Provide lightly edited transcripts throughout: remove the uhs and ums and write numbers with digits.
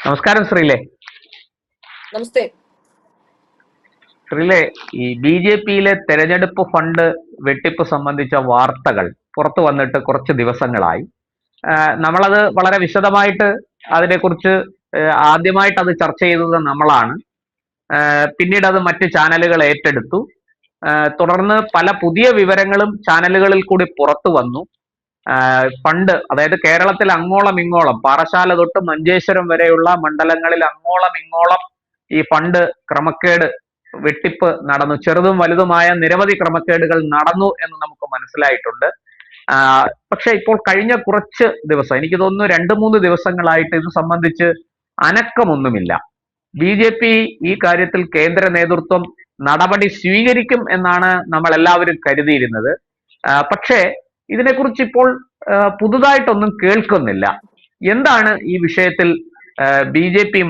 നമസ്കാരം ശ്രീലേ. നമസ്തേ. ശ്രീലേ, ഈ ബി.ജെ.പിയിലെ തെരഞ്ഞെടുപ്പ് ഫണ്ട് വെട്ടിപ്പ് സംബന്ധിച്ച വാർത്തകൾ പുറത്തു വന്നിട്ട് കുറച്ച് ദിവസങ്ങളായി. നമ്മളത് വളരെ വിശദമായിട്ട് അതിനെക്കുറിച്ച് ആദ്യമായിട്ട് അത് ചർച്ച ചെയ്തത് നമ്മളാണ്. പിന്നീട് അത് മറ്റ് ചാനലുകൾ ഏറ്റെടുത്തു. തുടർന്ന് പല പുതിയ വിവരങ്ങളും ചാനലുകളിൽ കൂടി പുറത്തു വന്നു. ഫണ്ട്, അതായത് കേരളത്തിൽ അങ്ങോളം ഇങ്ങോളം പാറശാല തൊട്ട് മഞ്ചേശ്വരം വരെയുള്ള മണ്ഡലങ്ങളിൽ അങ്ങോളം ഇങ്ങോളം ഈ ഫണ്ട് ക്രമക്കേട്, വെട്ടിപ്പ് നടന്നു. ചെറുതും വലുതുമായ നിരവധി ക്രമക്കേടുകൾ നടന്നു എന്ന് നമുക്ക് മനസ്സിലായിട്ടുണ്ട്. പക്ഷെ ഇപ്പോൾ കഴിഞ്ഞ കുറച്ച് ദിവസം, എനിക്ക് തോന്നുന്നു 2-3 ദിവസങ്ങളായിട്ട് ഇത് സംബന്ധിച്ച് അനക്കമൊന്നുമില്ല. ബി.ജെ.പി ഈ കാര്യത്തിൽ കേന്ദ്ര നേതൃത്വം നടപടി സ്വീകരിക്കും എന്നാണ് നമ്മൾ എല്ലാവരും കരുതിയിരുന്നത്. പക്ഷേ ഇതിനെക്കുറിച്ച് ഇപ്പോൾ പുതുതായിട്ടൊന്നും കേൾക്കുന്നില്ല. എന്താണ് ഈ വിഷയത്തിൽ ബി.ജെ.പി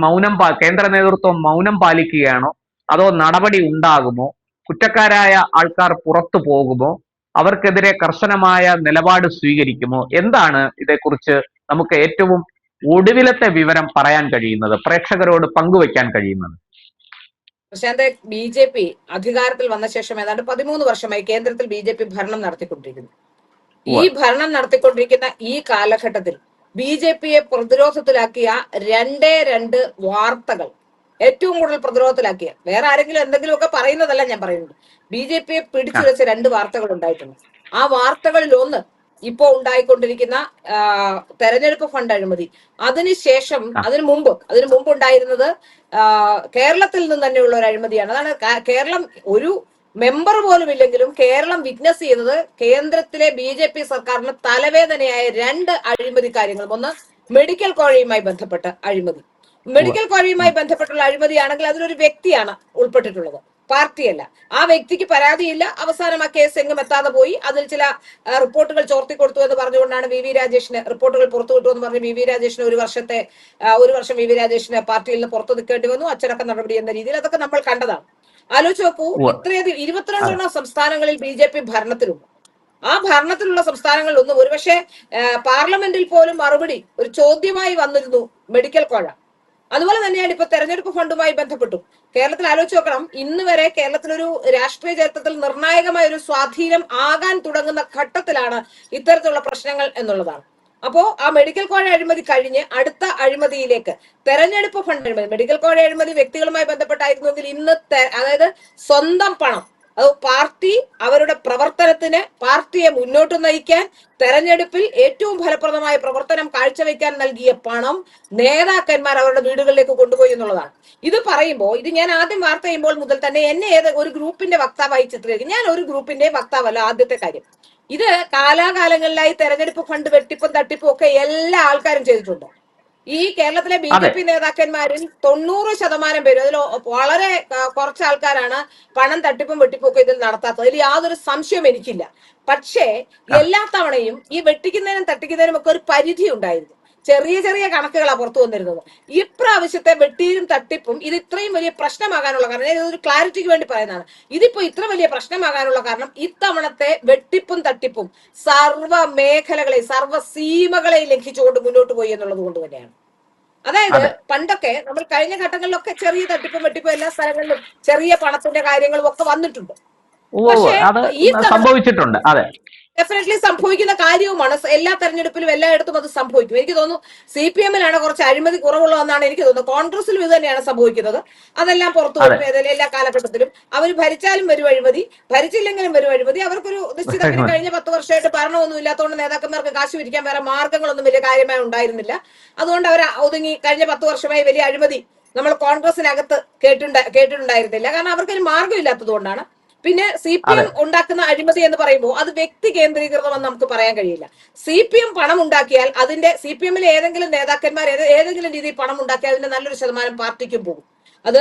കേന്ദ്ര നേതൃത്വം മൗനം പാലിക്കുകയാണോ, അതോ നടപടി ഉണ്ടാകുമോ? കുറ്റക്കാരായ ആൾക്കാർ പുറത്തു പോകുമോ? അവർക്കെതിരെ കർശനമായ നിലപാട് സ്വീകരിക്കുമോ? എന്താണ് ഇതേക്കുറിച്ച് നമുക്ക് ഏറ്റവും ഒടുവിലത്തെ വിവരം പറയാൻ കഴിയുന്നത്, പ്രേക്ഷകരോട് പങ്കുവയ്ക്കാൻ കഴിയുന്നത്? പ്രശാന്ത്, ബി.ജെ.പി അധികാരത്തിൽ വന്ന ശേഷം ഏതാണ്ട് 13 വർഷമായി കേന്ദ്രത്തിൽ ബി.ജെ.പി ഭരണം നടത്തിക്കൊണ്ടിരിക്കുന്നു. ഈ ഭരണം നടത്തിക്കൊണ്ടിരിക്കുന്ന ഈ കാലഘട്ടത്തിൽ ബി.ജെ.പിയെ പ്രതിരോധത്തിലാക്കിയ 2 വാർത്തകൾ, ഏറ്റവും കൂടുതൽ പ്രതിരോധത്തിലാക്കിയ, വേറെ ആരെങ്കിലും എന്തെങ്കിലുമൊക്കെ പറയുന്നതല്ല ഞാൻ പറയുന്നത്, ബി.ജെ.പിയെ പിടിച്ചുവെച്ച 2 വാർത്തകൾ ഉണ്ടായിട്ടുണ്ട്. ആ വാർത്തകളിൽ ഒന്ന് ഇപ്പോ ഉണ്ടായിക്കൊണ്ടിരിക്കുന്ന തെരഞ്ഞെടുപ്പ് ഫണ്ട് അഴിമതി. അതിനുശേഷം അതിനു മുമ്പ് ഉണ്ടായിരുന്നത് കേരളത്തിൽ നിന്ന് തന്നെയുള്ള ഒരു അഴിമതിയാണ്. അതാണ് കേരളം ഒരു മെമ്പർ പോലും ഇല്ലെങ്കിലും കേരളം വിറ്റ്നസ് ചെയ്തത് കേന്ദ്രത്തിലെ ബി.ജെ.പി സർക്കാരിന് തലവേദനയായ 2 അഴിമതി കാര്യങ്ങളും. ഒന്ന്, മെഡിക്കൽ കോഴയുമായി ബന്ധപ്പെട്ട അഴിമതി. മെഡിക്കൽ കോഴയുമായി ബന്ധപ്പെട്ടുള്ള അഴിമതിയാണെങ്കിൽ അതിലൊരു വ്യക്തിയാണ് ഉൾപ്പെട്ടിട്ടുള്ളത്, പാർട്ടിയല്ല. ആ വ്യക്തിക്ക് പരാതിയില്ല, അവസാനം ആ കേസ് എങ്ങും എത്താതെ പോയി. അതിൽ ചില റിപ്പോർട്ടുകൾ ചോർത്തി കൊടുത്തു എന്ന് പറഞ്ഞുകൊണ്ടാണ് വി രാജേഷിന് റിപ്പോർട്ടുകൾ പുറത്തു വിട്ടു എന്ന് പറഞ്ഞ് വി രാജേഷിന് ഒരു വർഷം വി രാജേഷിന് പാർട്ടിയിൽ നിന്ന് പുറത്തു നിൽക്കേണ്ടി വന്നു, അച്ചടക്ക നടപടി എന്ന രീതിയിൽ. അതൊക്കെ നമ്മൾ കണ്ടതാണ്. ആലോചിച്ച് നോക്കൂ, ഇത്രയധികം 22 സംസ്ഥാനങ്ങളിൽ ബി.ജെ.പി ഭരണത്തിലുണ്ട്. ആ ഭരണത്തിലുള്ള സംസ്ഥാനങ്ങളിൽ ഒന്നും ഒരുപക്ഷെ പാർലമെന്റിൽ പോലും മറുപടി ഒരു ചോദ്യമായി വന്നിരുന്നു മെഡിക്കൽ കോഴ. അതുപോലെ തന്നെയാണ് ഇപ്പൊ തെരഞ്ഞെടുപ്പ് ഫണ്ടുമായി ബന്ധപ്പെട്ടു. കേരളത്തിൽ ആലോചിച്ച് നോക്കണം, ഇന്ന് വരെ കേരളത്തിലൊരു രാഷ്ട്രീയ ചരിത്രത്തിൽ നിർണായകമായ ഒരു സ്വാധീനം ആകാൻ തുടങ്ങുന്ന ഘട്ടത്തിലാണ് ഇത്തരത്തിലുള്ള പ്രശ്നങ്ങൾ എന്നുള്ളതാണ്. അപ്പോ ആ മെഡിക്കൽ കോഴ അഴിമതി കഴിഞ്ഞ് അടുത്ത അഴിമതിയിലേക്ക്, തെരഞ്ഞെടുപ്പ് ഫണ്ട് അഴിമതി. മെഡിക്കൽ കോഴ അഴിമതി വ്യക്തികളുമായി ബന്ധപ്പെട്ടായിരുന്നുവെങ്കിൽ ഇന്ന് അതായത് സ്വന്തം പണം, അത് പാർട്ടി അവരുടെ പ്രവർത്തനത്തിന്, പാർട്ടിയെ മുന്നോട്ട് നയിക്കാൻ, തെരഞ്ഞെടുപ്പിൽ ഏറ്റവും ഫലപ്രദമായ പ്രവർത്തനം കാഴ്ചവെക്കാൻ നൽകിയ പണം നേതാക്കന്മാർ അവരുടെ വീടുകളിലേക്ക് കൊണ്ടുപോയി എന്നുള്ളതാണ്. ഇത് പറയുമ്പോൾ, ഇത് ഞാൻ ആദ്യം വാർത്ത ചെയ്യുമ്പോൾ മുതൽ തന്നെ എന്നെ ഒരു ഗ്രൂപ്പിന്റെ വക്താവായി ചിത്രീകരിക്കും. ഞാൻ ഒരു ഗ്രൂപ്പിന്റെ വക്താവല്ല. ആദ്യത്തെ കാര്യം, ഇത് കാലാകാലങ്ങളിലായി തെരഞ്ഞെടുപ്പ് ഫണ്ട് വെട്ടിപ്പും തട്ടിപ്പും ഒക്കെ എല്ലാ ആൾക്കാരും ചെയ്തിട്ടുണ്ട്. ഈ കേരളത്തിലെ ബി.ജെ.പി നേതാക്കന്മാരിൽ 90% പേരും, അതിൽ വളരെ കുറച്ച് ആൾക്കാരാണ് പണം തട്ടിപ്പും വെട്ടിപ്പും ഒക്കെ ഇതിൽ നടത്താത്തത്. അതിൽ യാതൊരു സംശയവും എനിക്കില്ല. പക്ഷേ എല്ലാ തവണയും ഈ വെട്ടിക്കുന്നതിനും തട്ടിക്കുന്നതിനും ഒക്കെ ഒരു പരിധി ഉണ്ടായിരുന്നു. ചെറിയ ചെറിയ കണക്കുകളാണ് പുറത്തു വന്നിരുന്നത്. ഇപ്രാവശ്യത്തെ വെട്ടിയും തട്ടിപ്പും ഇത് ഇത്രയും വലിയ പ്രശ്നമാകാനുള്ള കാരണം, ഇതൊരു ക്ലാരിറ്റിക്ക് വേണ്ടി പറയുന്നതാണ്, ഇതിപ്പോ ഇത്ര വലിയ പ്രശ്നമാകാനുള്ള കാരണം ഇത്തവണത്തെ വെട്ടിപ്പും തട്ടിപ്പും സർവ്വ മേഖലകളെ, സർവ്വ സീമകളെ ലംഘിച്ചുകൊണ്ട് മുന്നോട്ട് പോയി എന്നുള്ളത് കൊണ്ട് തന്നെയാണ്. അതായത് പണ്ടൊക്കെ നമ്മൾ കഴിഞ്ഞ ഘട്ടങ്ങളിലൊക്കെ ചെറിയ തട്ടിപ്പും വെട്ടിപ്പും എല്ലാ സ്ഥലങ്ങളിലും ചെറിയ പണത്തിന്റെ കാര്യങ്ങളും ഒക്കെ വന്നിട്ടുണ്ട്. പക്ഷേ ഈ സംഭവിച്ചിട്ടുണ്ട്. അതെ, ഡെഫിനറ്റ്ലി സംഭവിക്കുന്ന കാര്യവുമാണ്. എല്ലാ തെരഞ്ഞെടുപ്പിലും എല്ലായിടത്തും അത് സംഭവിക്കും. എനിക്ക് തോന്നുന്നു CPM-ലാണ് കുറച്ച് അഴിമതി കുറവുള്ളതെന്നാണ് എനിക്ക് തോന്നുന്നത്. കോൺഗ്രസിലും ഇത് തന്നെയാണ് സംഭവിക്കുന്നത്. അതെല്ലാം പുറത്തു വരും എല്ലാ കാലഘട്ടത്തിലും. അവർ ഭരിച്ചാലും വരും അഴിമതി, ഭരിച്ചില്ലെങ്കിലും വരും അഴിമതി. അവർക്കൊരു നിശ്ചിത കഴിഞ്ഞ 10 വർഷമായിട്ട് ഭരണമൊന്നും ഇല്ലാത്തതുകൊണ്ട് നേതാക്കന്മാർക്ക് കാശ് പിരിക്കാൻ വേറെ മാർഗങ്ങളൊന്നും വലിയ കാര്യമായി ഉണ്ടായിരുന്നില്ല. അതുകൊണ്ട് അവർ ഒതുങ്ങി. കഴിഞ്ഞ 10 വർഷമായി വലിയ അഴിമതി നമ്മൾ കോൺഗ്രസിനകത്ത് കേട്ടിട്ടുണ്ടായിരുന്നില്ല. കാരണം അവർക്കൊരു മാർഗം ഇല്ലാത്തത് കൊണ്ടാണ്. പിന്നെ CPM ഉണ്ടാക്കുന്ന അഴിമതി എന്ന് പറയുമ്പോൾ അത് വ്യക്തി കേന്ദ്രീകൃതമെന്ന് നമുക്ക് പറയാൻ കഴിയില്ല. CPM പണം ഉണ്ടാക്കിയാൽ അതിന്റെ, CPM-ലെ ഏതെങ്കിലും നേതാക്കന്മാർ ഏതെങ്കിലും രീതിയിൽ പണം ഉണ്ടാക്കിയാൽ അതിന്റെ നല്ലൊരു ശതമാനം പാർട്ടിക്കും പോകും. അത്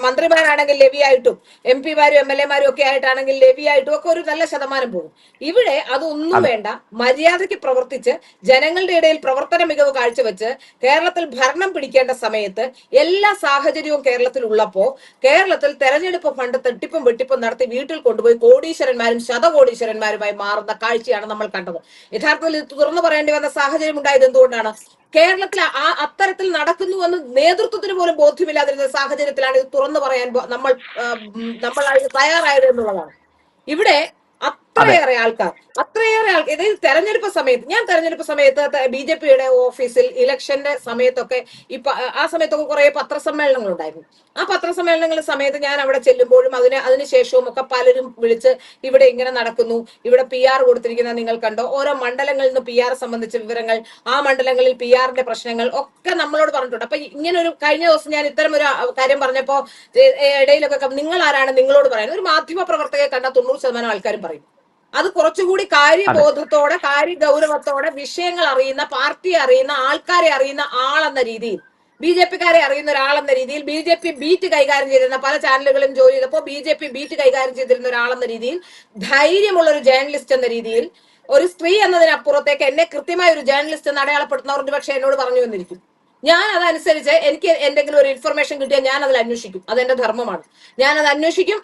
മന്ത്രിമാരാണെങ്കിൽ ലെവിയായിട്ടും MP-മാരും MLA-മാരും ഒക്കെ ആയിട്ടാണെങ്കിൽ ലെവിയായിട്ടും ഒക്കെ ഒരു നല്ല ശതമാനം പോകും. ഇവിടെ അതൊന്നും വേണ്ട. മര്യാദയ്ക്ക് പ്രവർത്തിച്ച് ജനങ്ങളുടെ ഇടയിൽ പ്രവർത്തന മികവ് കാഴ്ചവെച്ച് കേരളത്തിൽ ഭരണം പിടിക്കേണ്ട സമയത്ത് എല്ലാ സാഹചര്യവും കേരളത്തിൽ ഉള്ളപ്പോ കേരളത്തിൽ തെരഞ്ഞെടുപ്പ് ഫണ്ട് തട്ടിപ്പും വെട്ടിപ്പും നടത്തി വീട്ടിൽ കൊണ്ടുപോയി കോടീശ്വരന്മാരും ശതകോടീശ്വരന്മാരുമായി മാറുന്ന കാഴ്ചയാണ് നമ്മൾ കണ്ടത്. യഥാർത്ഥത്തിൽ ഇത് തുറന്നു പറയേണ്ടി വന്ന സാഹചര്യം ഉണ്ടായത് എന്തുകൊണ്ടാണ്? കേരളത്തിൽ അത്തരത്തിൽ നടക്കുന്നുവെന്ന് നേതൃത്വത്തിന് പോലും ബോധ്യമില്ലാതിരുന്ന സാഹചര്യത്തിലാണ് ഇത് തുറന്നു പറയാൻ നമ്മൾ തയ്യാറായത് എന്നുള്ളതാണ്. ഇവിടെ അത്രയേറെ ആൾക്കാർ അതായത് തെരഞ്ഞെടുപ്പ് സമയത്ത്, ഞാൻ തെരഞ്ഞെടുപ്പ് സമയത്ത് BJPയുടെ ഓഫീസിൽ ഇലക്ഷന്റെ സമയത്തൊക്കെ ആ സമയത്തൊക്കെ കുറെ പത്രസമ്മേളനങ്ങൾ ഉണ്ടായിരുന്നു. ആ പത്രസമ്മേളനങ്ങളുടെ സമയത്ത് ഞാൻ അവിടെ ചെല്ലുമ്പോഴും അതിനുശേഷവും ഒക്കെ പലരും വിളിച്ച് ഇവിടെ ഇങ്ങനെ നടക്കുന്നു, ഇവിടെ PR കൊടുത്തിരിക്കുന്നത് നിങ്ങൾ കണ്ടോ, ഓരോ മണ്ഡലങ്ങളിൽ നിന്ന് PR സംബന്ധിച്ച വിവരങ്ങൾ, ആ മണ്ഡലങ്ങളിൽ PRന്റെ പ്രശ്നങ്ങൾ ഒക്കെ നമ്മളോട് പറഞ്ഞിട്ടുണ്ട്. അപ്പൊ ഇങ്ങനെ ഒരു കഴിഞ്ഞ ദിവസം ഞാൻ ഇത്തരം ഒരു കാര്യം പറഞ്ഞപ്പോ ഇടയിലൊക്കെ നിങ്ങൾ ആരാണ് നിങ്ങളോട് പറയാൻ, ഒരു മാധ്യമ പ്രവർത്തകരെ കണ്ട 90% ആൾക്കാരും പറയും. അത് കുറച്ചുകൂടി കാര്യബോധത്തോടെ കാര്യഗൗരവത്തോടെ വിഷയങ്ങൾ അറിയുന്ന, പാർട്ടിയെ അറിയുന്ന, ആൾക്കാരെ അറിയുന്ന ആളെന്ന രീതിയിൽ, BJPക്കാരെ അറിയുന്ന ഒരാളെന്ന രീതിയിൽ, BJP ബീറ്റ് കൈകാര്യം ചെയ്തിരുന്ന പല ചാനലുകളും ജോലി ചെയ്തപ്പോൾ BJP ബീറ്റ് കൈകാര്യം ചെയ്തിരുന്ന ഒരാളെന്ന രീതിയിൽ, ധൈര്യമുള്ള ഒരു ജേർണലിസ്റ്റ് എന്ന രീതിയിൽ, ഒരു സ്ത്രീ എന്നതിനപ്പുറത്തേക്ക് എന്നെ കൃത്യമായ ഒരു ജേർണലിസ്റ്റ് എന്ന് അടയാളപ്പെടുത്തുന്നവർ പക്ഷെ എന്നോട് പറഞ്ഞു വന്നിരിക്കും. ഞാൻ അതനുസരിച്ച് എനിക്ക് എന്തെങ്കിലും ഒരു ഇൻഫർമേഷൻ കിട്ടിയാൽ ഞാൻ അതിൽ അന്വേഷിക്കും. അതെന്റെ ധർമ്മമാണ്. ഞാൻ അത് അന്വേഷിക്കും,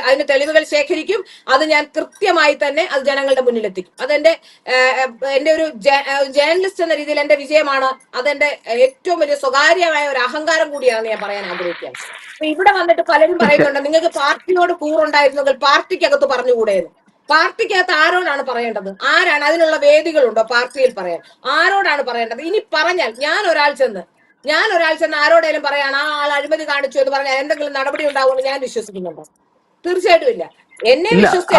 അതിന് തെളിവുകൾ ശേഖരിക്കും, അത് ഞാൻ കൃത്യമായി തന്നെ അത് ജനങ്ങളുടെ മുന്നിലെത്തിക്കും. അതെന്റെ ഒരു ജേർണലിസ്റ്റ് എന്ന രീതിയിൽ എന്റെ വിജയമാണ്. അതെന്റെ ഏറ്റവും വലിയ സ്വകാര്യമായ ഒരു അഹങ്കാരം കൂടിയാണ് ഞാൻ പറയാൻ ആഗ്രഹിക്കുന്നത്. അപ്പൊ ഇവിടെ വന്നിട്ട് പലരും പറയുന്നുണ്ട് നിങ്ങൾക്ക് പാർട്ടിയോട് കൂറുണ്ടായിരുന്നെങ്കിൽ പാർട്ടിക്കകത്ത് പറഞ്ഞുകൂടെയെന്ന്. പാർട്ടിക്കകത്ത് ആരോടാണ് പറയേണ്ടത്? ആരാണ് അതിനുള്ള വേദികളുണ്ടോ പാർട്ടിയിൽ പറയാൻ? ആരോടാണ് പറയേണ്ടത്? ഇനി പറഞ്ഞാൽ ഞാൻ ഒരാൾ ചെന്ന് ആരോടേലും പറയാണ് ആ ആൾ അഴിമതി കാണിച്ചു എന്ന് പറഞ്ഞാൽ എന്തെങ്കിലും നടപടി ഉണ്ടാവുമെന്ന് ഞാൻ വിശ്വസിക്കുന്നുണ്ടോ? തീർച്ചയായിട്ടും ഇല്ല. എന്നെ വിശ്വസിച്ച്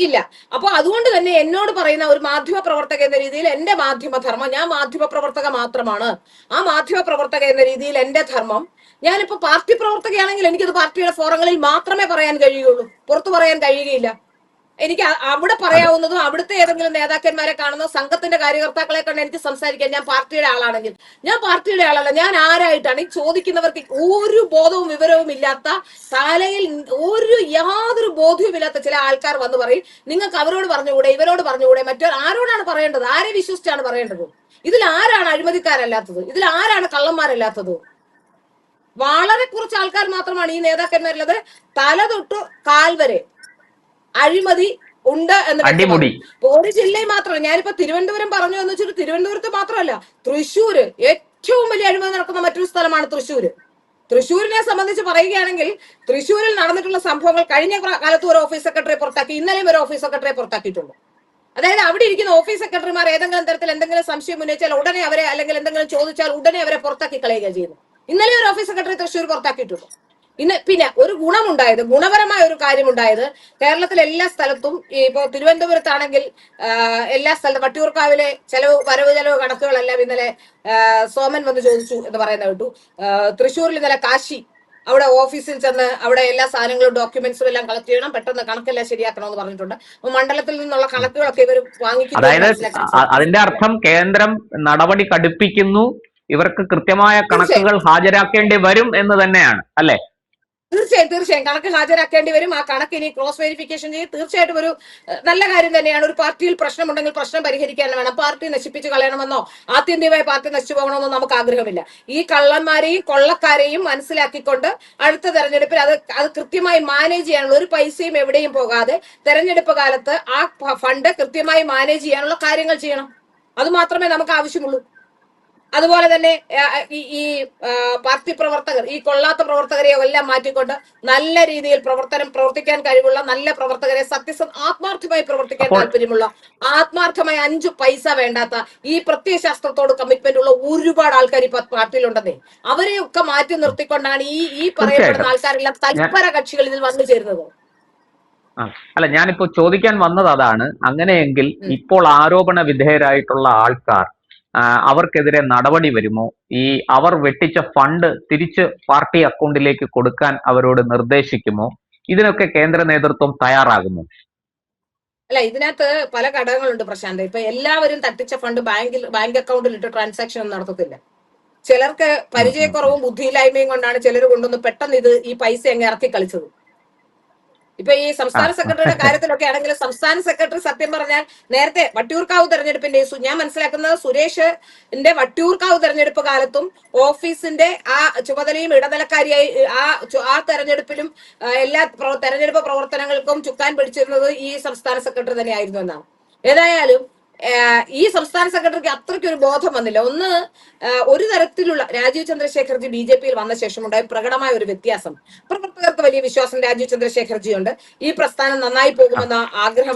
ഇല്ല. അപ്പൊ അതുകൊണ്ട് തന്നെ എന്നോട് പറയുന്ന ഒരു മാധ്യമ പ്രവർത്തക എന്ന രീതിയിൽ എന്റെ മാധ്യമധർമ്മം, ഞാൻ മാധ്യമ പ്രവർത്തക മാത്രമാണ്. ആ മാധ്യമ പ്രവർത്തക എന്ന രീതിയിൽ എന്റെ ധർമ്മം, ഞാനിപ്പോ പാർട്ടി പ്രവർത്തകയാണെങ്കിൽ എനിക്കത് പാർട്ടിയുടെ ഫോറങ്ങളിൽ മാത്രമേ പറയാൻ കഴിയുള്ളൂ, പുറത്തു പറയാൻ കഴിയുകയില്ല. എനിക്ക് അവിടെ പറയാവുന്നതും അവിടുത്തെ ഏതെങ്കിലും നേതാക്കന്മാരെ കാണുന്ന സംഘത്തിന്റെ കാര്യകർത്താക്കളെ കണ്ട് എനിക്ക് സംസാരിക്കാൻ ഞാൻ പാർട്ടിയുടെ ആളാണെങ്കിൽ ഞാൻ പാർട്ടിയുടെ ആളല്ല. ഞാൻ ആരായിട്ടാണ് ഈ ചോദിക്കുന്നവർക്ക് ഒരു ബോധവും വിവരവും ഇല്ലാത്ത, തലയിൽ യാതൊരു ബോധ്യവും ഇല്ലാത്ത ചില ആൾക്കാർ വന്ന് പറയും നിങ്ങൾക്ക് അവരോട് പറഞ്ഞുകൂടെ, ഇവരോട് പറഞ്ഞുകൂടെ, ആരോടാണ് പറയേണ്ടത്? ആരെ വിശ്വസിച്ചാണ് പറയേണ്ടത്? ഇതിൽ ആരാണ് അഴിമതിക്കാരല്ലാത്തത്? ഇതിൽ ആരാണ് കള്ളന്മാരല്ലാത്തത്? വളരെ കുറച്ച് ആൾക്കാർ മാത്രമാണ് ഈ നേതാക്കന്മാരുള്ളത്. തല തൊട്ട് കാൽ വരെ അഴിമതി ഉണ്ട് എന്ന് ഒരു ജില്ലയിൽ മാത്രമല്ല. ഞാനിപ്പോ തിരുവനന്തപുരം പറഞ്ഞു എന്ന് വെച്ചിട്ട് തിരുവനന്തപുരത്ത് മാത്രമല്ല, തൃശ്ശൂര് ഏറ്റവും വലിയ അഴിമതി നടക്കുന്ന മറ്റൊരു സ്ഥലമാണ് തൃശ്ശൂര്. തൃശ്ശൂരിനെ സംബന്ധിച്ച് പറയുകയാണെങ്കിൽ തൃശ്ശൂരിൽ നടന്നിട്ടുള്ള സംഭവങ്ങൾ കഴിഞ്ഞ കാലത്ത് ഒരു ഓഫീസ് സെക്രട്ടറിയെ പുറത്താക്കി, ഇന്നലെയും ഒരു ഓഫീസ് സെക്രട്ടറിയെ പുറത്താക്കിയിട്ടുണ്ട്. അതായത് അവിടെ ഇരിക്കുന്ന ഓഫീസ് സെക്രട്ടറിമാർ ഏതെങ്കിലും തരത്തിൽ എന്തെങ്കിലും സംശയം ഉന്നയിച്ചാൽ ഉടനെ അവരെ, അല്ലെങ്കിൽ എന്തെങ്കിലും ചോദിച്ചാൽ ഉടനെ അവരെ പുറത്താക്കി കളയുക ചെയ്യുന്നു. ഇന്നലെ ഒരു ഓഫീസ് സെക്രട്ടറി തൃശ്ശൂർ പുറത്താക്കിയിട്ടുണ്ട്. പിന്നെ ഒരു ഗുണപരമായ ഒരു കാര്യമുണ്ടായത്, കേരളത്തിലെ എല്ലാ സ്ഥലത്തും ഇപ്പോ തിരുവനന്തപുരത്താണെങ്കിൽ എല്ലാ സ്ഥലത്തും വട്ടിയൂർക്കാവിലെ വരവ് ചെലവ് കണക്കുകളെല്ലാം ഇന്നലെ സോമൻ വന്ന് ചോദിച്ചു എന്ന് പറയുന്ന കേട്ടു. തൃശ്ശൂരിൽ ഇന്നലെ കാശി അവിടെ ഓഫീസിൽ ചെന്ന് അവിടെ എല്ലാ സാധനങ്ങളും ഡോക്യുമെന്റ്സും എല്ലാം കളക്ട് ചെയ്യണം, പെട്ടെന്ന് കണക്കെല്ലാം ശരിയാക്കണമെന്ന് പറഞ്ഞിട്ടുണ്ട്. അപ്പൊ മണ്ഡലത്തിൽ നിന്നുള്ള കണക്കുകളൊക്കെ ഇവർ വാങ്ങിക്കുന്നു. അതിന്റെ അർത്ഥം കേന്ദ്രം നടപടി കടുപ്പിക്കുന്നു, ഇവർക്ക് കൃത്യമായ കണക്കുകൾ ഹാജരാക്കേണ്ടി വരും എന്ന് തന്നെയാണ് അല്ലെ? തീർച്ചയായും കണക്ക് ഹാജരാക്കേണ്ടി വരും. ആ കണക്ക് ഇനി ക്രോസ് വെരിഫിക്കേഷൻ ചെയ്ത് തീർച്ചയായിട്ടും ഒരു നല്ല കാര്യം തന്നെയാണ്. ഒരു പാർട്ടിയിൽ പ്രശ്നമുണ്ടെങ്കിൽ പ്രശ്നം പരിഹരിക്കാൻ വേണം. പാർട്ടി നശിപ്പിച്ച് കളയണമെന്നോ ആത്യന്തികമായി പാർട്ടി നശിച്ചു പോകണമെന്നോ നമുക്ക് ആഗ്രഹമില്ല. ഈ കള്ളന്മാരെയും കൊള്ളക്കാരെയും മനസ്സിലാക്കിക്കൊണ്ട് അടുത്ത തെരഞ്ഞെടുപ്പിൽ അത് കൃത്യമായി മാനേജ് ചെയ്യാനുള്ള, ഒരു പൈസയും എവിടെയും പോകാതെ തെരഞ്ഞെടുപ്പ് കാലത്ത് ആ ഫണ്ട് കൃത്യമായി മാനേജ് ചെയ്യാനുള്ള കാര്യങ്ങൾ ചെയ്യണം. അത് മാത്രമേ നമുക്ക് ആവശ്യമുള്ളൂ. അതുപോലെ തന്നെ ഈ പാർട്ടി പ്രവർത്തകർ, ഈ കൊള്ളാത്ത പ്രവർത്തകരെയോ എല്ലാം മാറ്റിക്കൊണ്ട് നല്ല രീതിയിൽ പ്രവർത്തിക്കാൻ കഴിവുള്ള നല്ല പ്രവർത്തകരെ, ആത്മാർത്ഥമായി പ്രവർത്തിക്കാൻ താല്പര്യമുള്ള, ആത്മാർത്ഥമായി 5 പൈസ വേണ്ടാത്ത, ഈ പ്രത്യയശാസ്ത്രത്തോട് കമ്മിറ്റ്മെന്റ് ഉള്ള ഒരുപാട് ആൾക്കാർ ഇപ്പൊ പാർട്ടിയിലുണ്ടെന്നേ. അവരെയൊക്കെ മാറ്റി നിർത്തിക്കൊണ്ടാണ് ഈ പറയപ്പെടുന്ന ആൾക്കാരെല്ലാം തൽപര കക്ഷികൾ ഇതിൽ വന്നു ചേരുന്നത്. അല്ല, ഞാനിപ്പോ ചോദിക്കാൻ വന്നത് അതാണ്. അങ്ങനെയെങ്കിൽ ഇപ്പോൾ ആരോപണ വിധേയരായിട്ടുള്ള ആൾക്കാർ, അവർക്കെതിരെ നടപടി വരുമോ? അവർ വെട്ടിച്ച ഫണ്ട് തിരിച്ച് പാർട്ടി അക്കൗണ്ടിലേക്ക് കൊടുക്കാൻ അവരോട് നിർദ്ദേശിക്കുമോ? ഇതിനൊക്കെ കേന്ദ്ര നേതൃത്വം തയ്യാറാകുമോ? അല്ല, ഇതിനകത്ത് പല ഘടകങ്ങളുണ്ട് പ്രശാന്ത്. ഇപ്പൊ എല്ലാവരും തട്ടിച്ച ഫണ്ട് ബാങ്ക് അക്കൗണ്ടിൽ ഇട്ട് ട്രാൻസാക്ഷൻ ഒന്നും നടത്തത്തില്ല. ചിലർക്ക് പരിചയക്കുറവും ബുദ്ധിയില്ലായ്മയും കൊണ്ടാണ് ചിലർ കൊണ്ടൊന്ന് പെട്ടെന്ന് ഈ പൈസ അങ്ങ് ഇറക്കി കളിച്ചത്. ഇപ്പൊ ഈ സംസ്ഥാന സെക്രട്ടറിയുടെ കാര്യത്തിലൊക്കെ ആണെങ്കിൽ സംസ്ഥാന സെക്രട്ടറി സത്യം പറഞ്ഞാൽ നേരത്തെ വട്ടിയൂർക്കാവ് തെരഞ്ഞെടുപ്പിന്റെ ഞാൻ മനസ്സിലാക്കുന്നത് സുരേഷിന്റെ വട്ടിയൂർക്കാവ് തെരഞ്ഞെടുപ്പ് കാലത്തും ഓഫീസിന്റെ ആ ചുമതലയും ഇടനിലക്കാരിയായി ആ തെരഞ്ഞെടുപ്പിലും എല്ലാ തെരഞ്ഞെടുപ്പ് പ്രവർത്തനങ്ങൾക്കും ചുക്കാൻ പിടിച്ചിരുന്നത് ഈ സംസ്ഥാന സെക്രട്ടറി തന്നെയായിരുന്നു എന്നാണ്. ഏതായാലും ഈ സംസ്ഥാന സെക്രട്ടറിക്ക് അത്രയ്ക്ക് ഒരു ബോധം വന്നില്ല. ഒന്ന്, ഒരു തരത്തിലുള്ള രാജീവ് ചന്ദ്രശേഖർജി BJP-യിൽ വന്ന ശേഷം ഉണ്ടായ പ്രകടമായ ഒരു വ്യത്യാസം, പ്രവർത്തകർക്ക് വലിയ വിശ്വാസം രാജീവ് ചന്ദ്രശേഖർജി ഉണ്ട്, ഈ പ്രസ്ഥാനം നന്നായി പോകണമെന്ന ആഗ്രഹം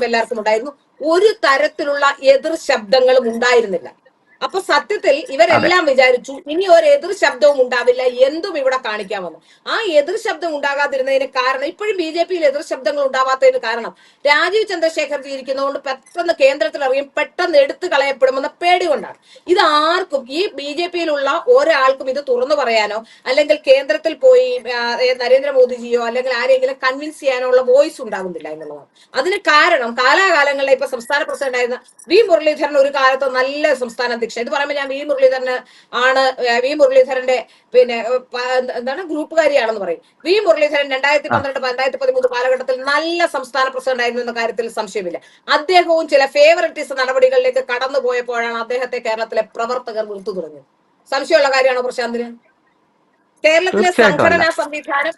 എല്ലാവർക്കും ഉണ്ടായിരുന്നു. ഒരു തരത്തിലുള്ള എതിർ ശബ്ദങ്ങളും ഉണ്ടായിരുന്നില്ല. അപ്പൊ സത്യത്തിൽ ഇവരെല്ലാം വിചാരിച്ചു ഇനി ഒരു എതിർ ശബ്ദവും ഉണ്ടാവില്ല, എന്തും ഇവിടെ കാണിക്കാമെന്ന്. ആ എതിർ ശബ്ദം ഉണ്ടാകാതിരുന്നതിന് കാരണം, ഇപ്പോഴും BJP-യിൽ എതിർ ശബ്ദങ്ങൾ ഉണ്ടാവാത്തതിന് കാരണം, രാജീവ് ചന്ദ്രശേഖർജി ഇരിക്കുന്നതുകൊണ്ട് പെട്ടെന്ന് കേന്ദ്രത്തിൽ അറിയും, പെട്ടെന്ന് എടുത്തു കളയപ്പെടുമെന്ന പേടി കൊണ്ടാണ്. ഇത് ആർക്കും, ഈ BJP-യിലുള്ള ഒരാൾക്കും ഇത് തുറന്നു പറയാനോ അല്ലെങ്കിൽ കേന്ദ്രത്തിൽ പോയി നരേന്ദ്രമോദിജിയോ അല്ലെങ്കിൽ ആരെങ്കിലും കൺവിൻസ് ചെയ്യാനോ ഉള്ള വോയിസ് ഉണ്ടാകുന്നില്ല എന്നുള്ളതാണ്. അതിന് കാരണം കാലാകാലങ്ങളിൽ ഇപ്പൊ സംസ്ഥാന പ്രസിഡന്റ് ആയിരുന്ന വി മുരളീധരൻ ഒരു കാലത്ത് നല്ല സംസ്ഥാന അധ്യക്ഷൻ, ഇത് പറയുമ്പോൾ ഞാൻ വി മുരളീധരന്റെ എന്താണ് ഗ്രൂപ്പുകാരിയാണെന്ന് പറയും. വി മുരളീധരൻ 2012, 2013 കാലഘട്ടത്തിൽ നല്ല സംസ്ഥാന പ്രസിഡന്റ് ആയിരുന്നു എന്ന കാര്യത്തിൽ സംശയമില്ല. അദ്ദേഹവും ചില ഫേവറിറ്റിസ് നടപടികളിലേക്ക് കടന്നുപോയപ്പോഴാണ് അദ്ദേഹത്തെ കേരളത്തിലെ പ്രവർത്തകർ വിളിച്ചു തുടങ്ങിയത്. സംശയമുള്ള കാര്യമാണോ പ്രശാന്തിന്? കേരളത്തിലെ സംഘടനാ സംവിധാനം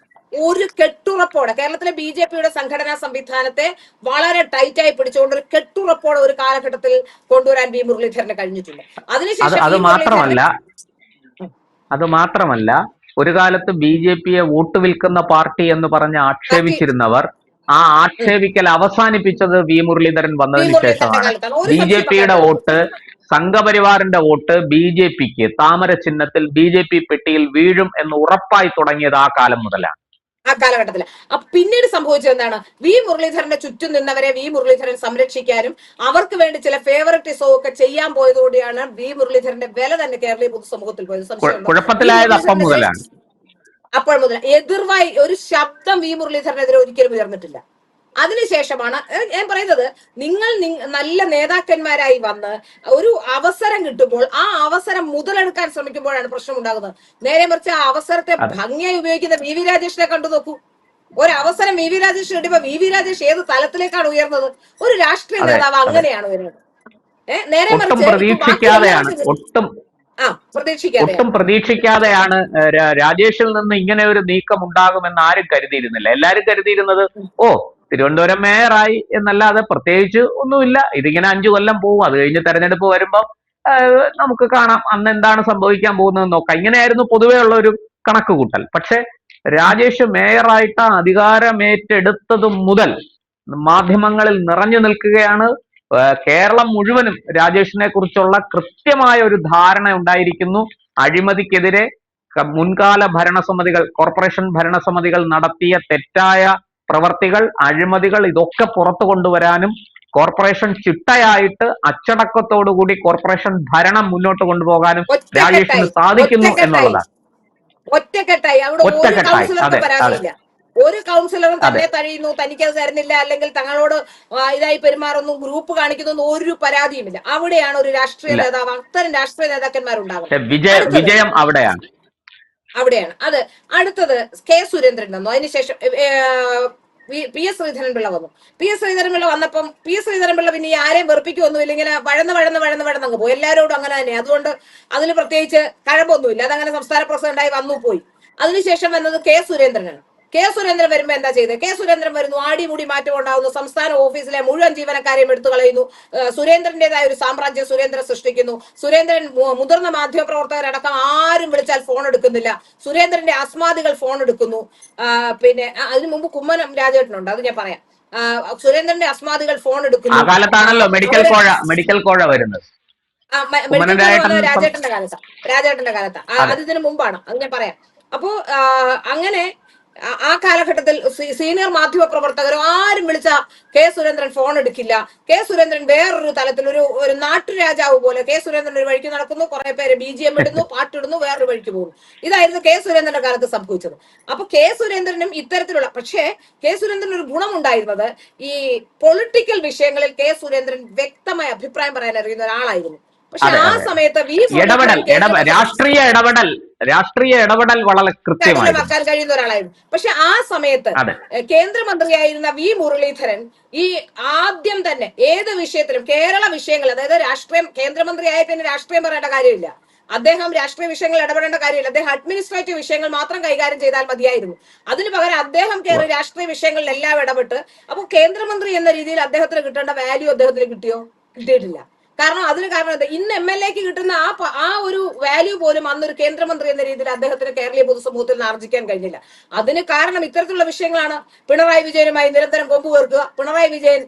ഒരു കെട്ടുറപ്പോടെ, കേരളത്തിലെ BJP-യുടെ സംഘടനാ സംവിധാനത്തെ വളരെ ടൈറ്റായി പിടിച്ചുകൊണ്ട് ഒരു കെട്ടുറപ്പോടെ ഒരു കാലഘട്ടത്തിൽ കൊണ്ടുവരാൻ വി മുരളീധരന് കഴിഞ്ഞിട്ടുണ്ട്. അതിനുശേഷം അത് മാത്രമല്ല ഒരു കാലത്ത് BJP-യെ വോട്ട് വിൽക്കുന്ന പാർട്ടി എന്ന് പറഞ്ഞ് ആക്ഷേപിച്ചിരുന്നവർ ആ ആക്ഷേപിക്കൽ അവസാനിപ്പിച്ചത് വി മുരളീധരൻ വന്നതിന് ശേഷമാണ്. BJP-യുടെ വോട്ട്, സംഘപരിവാറിന്റെ വോട്ട് BJP-ക്ക് താമര ചിഹ്നത്തിൽ BJP പെട്ടിയിൽ വീഴും എന്ന് ഉറപ്പായി തുടങ്ങിയത് ആ കാലം മുതലാണ്. ആ കാലഘട്ടത്തിൽ. അപ്പൊ പിന്നീട് സംഭവിച്ചത് എന്താണ്? വി മുരളീധരന്റെ ചുറ്റും നിന്നവരെ വി മുരളീധരൻ സംരക്ഷിക്കാനും അവർക്ക് വേണ്ടി ചില ഫേവറിറ്റിസോ ഒക്കെ ചെയ്യാൻ പോയതോടെയാണ് വി മുരളീധരന്റെ വില തന്നെ കേരളീയ പൊതുസമൂഹത്തിൽ പോയത്. അപ്പോൾ മുതൽ എതിർവായി ഒരു ശബ്ദം വി മുരളീധരനെതിരെ ഒരിക്കലും ഉയർന്നിട്ടില്ല. അതിനുശേഷമാണ് ഞാൻ പറയുന്നത്, നിങ്ങൾ നല്ല നേതാക്കന്മാരായി വന്ന് ഒരു അവസരം കിട്ടുമ്പോൾ ആ അവസരം മുതലെടുക്കാൻ ശ്രമിക്കുമ്പോഴാണ് പ്രശ്നം ഉണ്ടാകുന്നത്. നേരെ മറിച്ച് ആ അവസരത്തെ ഭംഗിയായി ഉപയോഗിക്കുന്ന വി രാജേഷിനെ കണ്ടു നോക്കൂ. ഒരു അവസരം വി രാജേഷ് കിട്ടിയപ്പോ വി രാജേഷ് ഏത് തലത്തിലേക്കാണ് ഉയർന്നത്? ഒരു രാഷ്ട്രീയ നേതാവ് അങ്ങനെയാണ് വരുന്നത്. നേരെ മറിച്ച് ഒട്ടും പ്രതീക്ഷിക്കാതെയാണ് രാജേഷിൽ നിന്ന് ഇങ്ങനെ ഒരു നീക്കം ഉണ്ടാകുമെന്ന് ആരും കരുതിയിരുന്നില്ല. എല്ലാരും കരുതിയിരുന്നത് തിരുവനന്തപുരം മേയറായി എന്നല്ലാതെ പ്രത്യേകിച്ച് ഒന്നുമില്ല, ഇതിങ്ങനെ 5 കൊല്ലം പോകും, അത് കഴിഞ്ഞ് തെരഞ്ഞെടുപ്പ് വരുമ്പോൾ നമുക്ക് കാണാം അന്ന് എന്താണ് സംഭവിക്കാൻ പോകുന്നത് നോക്കാം. ഇങ്ങനെയായിരുന്നു പൊതുവേ ഉള്ള ഒരു കണക്കുകൂട്ടൽ. പക്ഷെ രാജേഷ് മേയറായിട്ട് അധികാരമേറ്റെടുത്തതു മുതൽ മാധ്യമങ്ങളിൽ നിറഞ്ഞു നിൽക്കുകയാണ്. കേരളം മുഴുവനും രാജേഷിനെ കുറിച്ചുള്ള കൃത്യമായ ഒരു ധാരണ ഉണ്ടായിരിക്കുന്നു. അഴിമതിക്കെതിരെ മുൻകാല ഭരണസമിതികൾ, കോർപ്പറേഷൻ ഭരണസമിതികൾ നടത്തിയ തെറ്റായ പ്രവർത്തികൾ, അഴിമതികൾ, ഇതൊക്കെ പുറത്തു കൊണ്ടുവരാനും കോർപ്പറേഷൻ ചിട്ടയായിട്ട് അച്ചടക്കത്തോടുകൂടി കോർപ്പറേഷൻ ഭരണം മുന്നോട്ട് കൊണ്ടുപോകാനും രാജേഷിന് സാധിക്കുന്നു എന്നുള്ളതാണ്. ഒറ്റക്കെട്ടായി. ഒരു കൗൺസിലറും തന്നെ തഴയുന്നു, തനിക്കത് തരുന്നില്ല, അല്ലെങ്കിൽ തങ്ങളോട് ഇതായി പെരുമാറുന്നു, ഗ്രൂപ്പ് കാണിക്കുന്നു, ഒരു പരാതിയുമില്ല. അവിടെയാണ് ഒരു രാഷ്ട്രീയ നേതാവ്, അത്തരം രാഷ്ട്രീയ നേതാക്കന്മാരുണ്ടാകുന്നത്. വിജയം അവിടെയാണ്. അത് അടുത്തത് കെ സുരേന്ദ്രൻ വന്നു. അതിനുശേഷം PS ശ്രീധരൻപിള്ള വന്നു. PS ശ്രീധരൻപിള്ള വന്നപ്പം PS ശ്രീധരൻപിള്ള പിന്നെ ഈ ആരെയും വെറുപ്പിക്കൊന്നുമില്ല, ഇങ്ങനെ വഴന്ന് പോയി. എല്ലാവരോടും അങ്ങനെ തന്നെ. അതുകൊണ്ട് അതിൽ പ്രത്യേകിച്ച് കഴമ്പൊന്നുമില്ല. അതങ്ങനെ സംസ്ഥാന പ്രസിഡന്റായി വന്നു പോയി. അതിനുശേഷം വന്നത് കെ സുരേന്ദ്രനാണ്. കെ സുരേന്ദ്രൻ വരുമ്പോ എന്താ ചെയ്തത്? കെ സുരേന്ദ്രൻ വരുന്നു, ആടിമുടി മാറ്റം ഉണ്ടാകുന്നു, സംസ്ഥാന ഓഫീസിലെ മുഴുവൻ ജീവനക്കാരെയും എടുത്തു കളയുന്നു, സുരേന്ദ്രന്റേതായ ഒരു സാമ്രാജ്യം സുരേന്ദ്രൻ സൃഷ്ടിക്കുന്നു. സുരേന്ദ്രൻ മുതിർന്ന മാധ്യമപ്രവർത്തകരടക്കം ആരും വിളിച്ചാൽ ഫോൺ എടുക്കുന്നില്ല. സുരേന്ദ്രന്റെ അസ്മാദികൾ ഫോൺ എടുക്കുന്നു. പിന്നെ അതിനു മുമ്പ് കുമ്മനം രാജേട്ടനുണ്ട്, അത് ഞാൻ പറയാം. സുരേന്ദ്രന്റെ അസ്മാദികൾ ഫോൺ എടുക്കുന്നു. മെഡിക്കൽ കോഴ വരുന്നത് രാജേട്ടന്റെ കാലത്താ, അത് ഇതിനു മുമ്പാണ്, അത് ഞാൻ പറയാം. അപ്പോ അങ്ങനെ ആ കാലഘട്ടത്തിൽ സീനിയർ മാധ്യമ പ്രവർത്തകരോ ആരും വിളിച്ച കെ സുരേന്ദ്രൻ ഫോൺ എടുക്കില്ല. കെ സുരേന്ദ്രൻ വേറൊരു തലത്തിൽ ഒരു നാട്ടുരാജാവ് പോലെ കെ സുരേന്ദ്രൻ ഒരു വഴിക്ക് നടക്കുന്നു, കുറെ പേര് BGM ഇടുന്നു, പാട്ടിടുന്നു, വേറൊരു വഴിക്ക് പോകുന്നു. ഇതായിരുന്നു കെ സുരേന്ദ്രന്റെ കാലത്ത് സംഭവിച്ചത്. അപ്പൊ കെ സുരേന്ദ്രനും ഇത്തരത്തിലുള്ള, പക്ഷേ കെ സുരേന്ദ്രൻ ഒരു ഗുണമുണ്ടായിരുന്നത്, ഈ പൊളിറ്റിക്കൽ വിഷയങ്ങളിൽ കെ സുരേന്ദ്രൻ വ്യക്തമായ അഭിപ്രായം പറയാൻ അറിയുന്ന ഒരാളായിരുന്നു. പക്ഷെ ആ സമയത്ത് രാഷ്ട്രീയ ഇടപെടൽ വളരെ കൃത്യമായി കഴിയുന്ന ഒരാളായിരുന്നു. പക്ഷെ ആ സമയത്ത് കേന്ദ്രമന്ത്രിയായിരുന്ന വി മുരളീധരൻ ഈ ആദ്യം തന്നെ ഏത് വിഷയത്തിലും കേരള വിഷയങ്ങൾ, അതായത് രാഷ്ട്രീയം, കേന്ദ്രമന്ത്രിയായ പിന്നെ രാഷ്ട്രീയം പറയേണ്ട കാര്യമില്ല, അദ്ദേഹം രാഷ്ട്രീയ വിഷയങ്ങൾ ഇടപെടേണ്ട കാര്യമില്ല. അദ്ദേഹം അഡ്മിനിസ്ട്രേറ്റീവ് വിഷയങ്ങൾ മാത്രം കൈകാര്യം ചെയ്താൽ മതിയായിരുന്നു. അതിന് പകരം അദ്ദേഹം കയറി രാഷ്ട്രീയ വിഷയങ്ങളിലെല്ലാം ഇടപെട്ട് അപ്പോൾ കേന്ദ്രമന്ത്രി എന്ന രീതിയിൽ അദ്ദേഹത്തിന് കിട്ടേണ്ട വാല്യൂ അദ്ദേഹത്തിന് കിട്ടിയിട്ടില്ല. കാരണം എന്താ, ഇന്ന് MLA-ക്ക് കിട്ടുന്ന ആ ഒരു വാല്യൂ പോലും അന്നൊരു കേന്ദ്രമന്ത്രി എന്ന രീതിയിൽ അദ്ദേഹത്തിന് കേരളീയ പൊതുസമൂഹത്തിൽ നിന്ന് ആർജിക്കാൻ കഴിഞ്ഞില്ല. അതിന് കാരണം ഇത്തരത്തിലുള്ള വിഷയങ്ങളാണ്. പിണറായി വിജയനുമായി നിരന്തരം കൊമ്പ് പേർക്കുക, പിണറായി വിജയൻ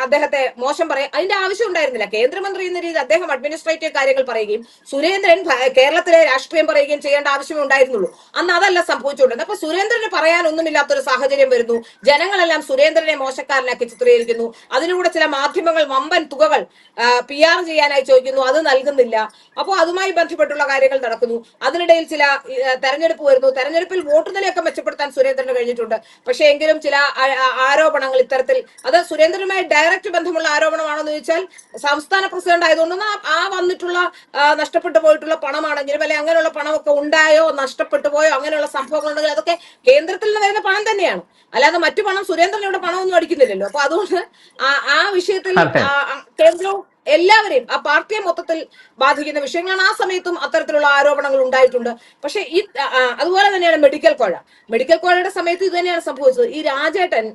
അദ്ദേഹത്തെ മോശം പറയാം, അതിന്റെ ആവശ്യം ഉണ്ടായിരുന്നില്ല. കേന്ദ്രമന്ത്രി എന്ന രീതിയിൽ അദ്ദേഹം അഡ്മിനിസ്ട്രേറ്റീവ് കാര്യങ്ങൾ പറയുകയും സുരേന്ദ്രൻ കേരളത്തിലെ രാഷ്ട്രീയം പറയുകയും ചെയ്യേണ്ട ആവശ്യമേ ഉണ്ടായിരുന്നുള്ളൂ. അന്ന് അതല്ല സംഭവിച്ചുകൊണ്ടിരുന്നത്. അപ്പൊ സുരേന്ദ്രന് പറയാനൊന്നുമില്ലാത്തൊരു സാഹചര്യം വരുന്നു. ജനങ്ങളെല്ലാം സുരേന്ദ്രനെ മോശക്കാരനാക്കി ചിത്രീകരിക്കുന്നു. അതിലൂടെ ചില മാധ്യമങ്ങൾ വമ്പൻ തുകകൾ PR ചെയ്യാനായി ചോദിക്കുന്നു, അത് നൽകുന്നില്ല. അപ്പോൾ അതുമായി ബന്ധപ്പെട്ടുള്ള കാര്യങ്ങൾ നടക്കുന്നു. അതിനിടയിൽ ചില തെരഞ്ഞെടുപ്പ് വരുന്നു. തെരഞ്ഞെടുപ്പിൽ വോട്ട് നിലയൊക്കെ മെച്ചപ്പെടുത്താൻ സുരേന്ദ്രന് കഴിഞ്ഞിട്ടുണ്ട്. പക്ഷേ എങ്കിലും ചില ആരോപണങ്ങൾ ഇത്തരത്തിൽ, അത് സുരേന്ദ്രനുമായി ഡയറക്റ്റ് ബന്ധമുള്ള ആരോപണമാണെന്ന് ചോദിച്ചാൽ സംസ്ഥാന പ്രസിഡന്റ് ആയതുകൊണ്ടൊന്നും ആ വന്നിട്ടുള്ള നഷ്ടപ്പെട്ടു പോയിട്ടുള്ള പണമാണെങ്കിലും അല്ലെ അങ്ങനെയുള്ള പണമൊക്കെ ഉണ്ടായോ നഷ്ടപ്പെട്ടു പോയോ അങ്ങനെയുള്ള സംഭവങ്ങൾ ഉണ്ടെങ്കിൽ അതൊക്കെ കേന്ദ്രത്തിൽ നിന്ന് വരുന്ന പണം തന്നെയാണ്. അല്ലാതെ മറ്റു പണം സുരേന്ദ്രനോട് പണമൊന്നും അടിക്കുന്നില്ലല്ലോ. അപ്പൊ അതുകൊണ്ട് ആ വിഷയത്തിൽ കേന്ദ്രവും എല്ലാവരെയും ആ പാർട്ടിയെ മൊത്തത്തിൽ ബാധിക്കുന്ന വിഷയങ്ങളാണ്. ആ സമയത്തും അത്തരത്തിലുള്ള ആരോപണങ്ങൾ ഉണ്ടായിട്ടുണ്ട്. പക്ഷെ അതുപോലെ തന്നെയാണ് മെഡിക്കൽ കോഴയുടെ സമയത്ത് ഇത് തന്നെയാണ് സംഭവിച്ചത്. ഈ രാജേട്ടൻ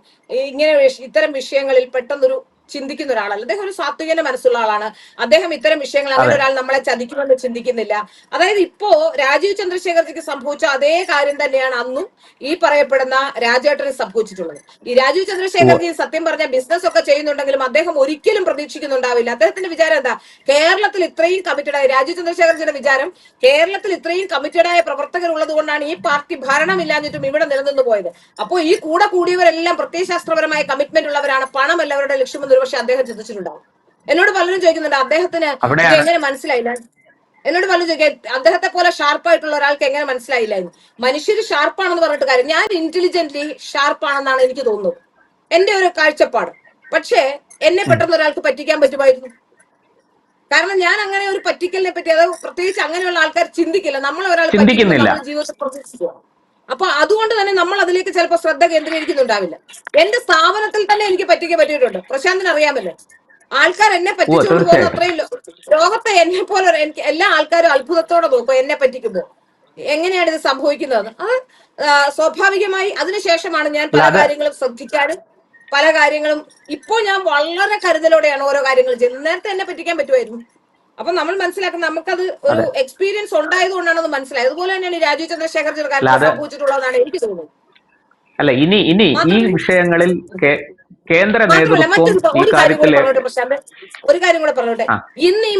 ഇങ്ങനെ ഇത്തരം വിഷയങ്ങളിൽ പെട്ടെന്നൊരു ചിന്തിക്കുന്ന ഒരാളല്ല. അദ്ദേഹം ഒരു സാത്വികന്റെ മനസ്സുള്ള ആളാണ്. അദ്ദേഹം ഇത്തരം വിഷയങ്ങൾ അങ്ങനെ ഒരാൾ നമ്മളെ ചതിക്കുമെന്ന് ചിന്തിക്കുന്നില്ല. അതായത് ഇപ്പോ രാജീവ് ചന്ദ്രശേഖർജിക്ക് സംഭവിച്ച അതേ കാര്യം തന്നെയാണ് അന്നും ഈ പറയപ്പെടുന്ന രാജേട്ടന് സംഭവിച്ചിട്ടുള്ളത്. ഈ രാജീവ് ചന്ദ്രശേഖർജി സത്യം പറഞ്ഞ ബിസിനസ് ഒക്കെ ചെയ്യുന്നുണ്ടെങ്കിലും അദ്ദേഹം ഒരിക്കലും പ്രതീക്ഷിക്കുന്നുണ്ടാവില്ല. അദ്ദേഹത്തിന്റെ വിചാരം എന്താ, കേരളത്തിൽ ഇത്രയും കമ്മിറ്റഡായ രാജീവ് ചന്ദ്രശേഖർജിയുടെ വിചാരം കേരളത്തിൽ ഇത്രയും കമ്മിറ്റഡായ പ്രവർത്തകർ ഉള്ളത് കൊണ്ടാണ് ഈ പാർട്ടി ഭരണമില്ലാഞ്ഞിട്ടും ഇവിടെ നിലനിന്ന് പോയത്. അപ്പോൾ ഈ കൂടിയവരെല്ലാം പ്രത്യയശാസ്ത്രപരമായ കമ്മിറ്റ്മെന്റ് ഉള്ളവരാണ്, പണമല്ല അവരുടെ ലക്ഷ്യമെന്ന് പക്ഷെ അദ്ദേഹം ചിന്തിച്ചിട്ടുണ്ടാവും. എന്നോട് പലരും ചോദിക്കുന്നുണ്ട് അദ്ദേഹത്തിന് എങ്ങനെ മനസ്സിലായില്ല. എന്നോട് പലരും ചോദിക്കുക അദ്ദേഹത്തെ പോലെ ഷാർപ്പായിട്ടുള്ള ഒരാൾക്ക് എങ്ങനെ മനസ്സിലായില്ലായിരുന്നു. മനുഷ്യര് ഷാർപ്പാണെന്ന് പറഞ്ഞിട്ട് കാര്യം, ഞാൻ ഇന്റലിജന്റ്ലി ഷാർപ്പാണെന്നാണ് എനിക്ക് തോന്നുന്നത്, എന്റെ ഒരു കാഴ്ചപ്പാട്. പക്ഷേ എന്നെ പെട്ടെന്ന് ഒരാൾക്ക് പറ്റിക്കാൻ പറ്റുമായിരുന്നു. കാരണം ഞാൻ അങ്ങനെ ഒരു പറ്റിക്കലിനെ പറ്റി, അത് പ്രത്യേകിച്ച് അങ്ങനെയുള്ള ആൾക്കാർ ചിന്തിക്കില്ല. നമ്മൾ ഒരാൾ ജീവിതത്തിൽ പ്രതീക്ഷിക്കുക. അപ്പൊ അതുകൊണ്ട് തന്നെ നമ്മൾ അതിലേക്ക് ചിലപ്പോൾ ശ്രദ്ധ കേന്ദ്രീകരിക്കുന്നുണ്ടാവില്ല. എന്റെ സ്ഥാപനത്തിൽ തന്നെ എനിക്ക് പറ്റിയിട്ടുണ്ട്. പ്രശാന്തിന് അറിയാമല്ലോ, ആൾക്കാർ എന്നെ പറ്റിച്ചുകൊണ്ട് പോകുന്ന അത്രയും ലോകത്തെ എന്നെ പോലെ എനിക്ക് എല്ലാ ആൾക്കാരും അത്ഭുതത്തോടെ നോക്കും എന്നെ പറ്റിക്കുമ്പോൾ. എങ്ങനെയാണ് ഇത് സംഭവിക്കുന്നത്? അത് സ്വാഭാവികമായി അതിനുശേഷമാണ് ഞാൻ പല കാര്യങ്ങളും ശ്രദ്ധിക്കാനും പല കാര്യങ്ങളും ഇപ്പോൾ ഞാൻ വളരെ കരുതലോടെയാണ് ഓരോ കാര്യങ്ങൾ ചെയ്യുന്നത്. നേരത്തെ എന്നെ പറ്റിക്കാൻ പറ്റുമായിരുന്നു. അപ്പൊ നമ്മൾ മനസ്സിലാക്കുന്നത് നമുക്കത് ഒരു എക്സ്പീരിയൻസ് ഉണ്ടായതുകൊണ്ടാണ് അത് മനസ്സിലായത്. അതുപോലെ തന്നെയാണ് രാജീവ് ചന്ദ്രശേഖർജിയുടെ കാര്യം സംഭവിച്ചിട്ടുള്ളതാണ് എനിക്ക് തോന്നുന്നത്. അല്ല ഇനി ഈ വിഷയങ്ങളിൽ കേന്ദ്ര നേതൃത്വം ഒരു കാര്യം കൂടെ പറഞ്ഞോട്ടെ. ഇന്ന് ഈ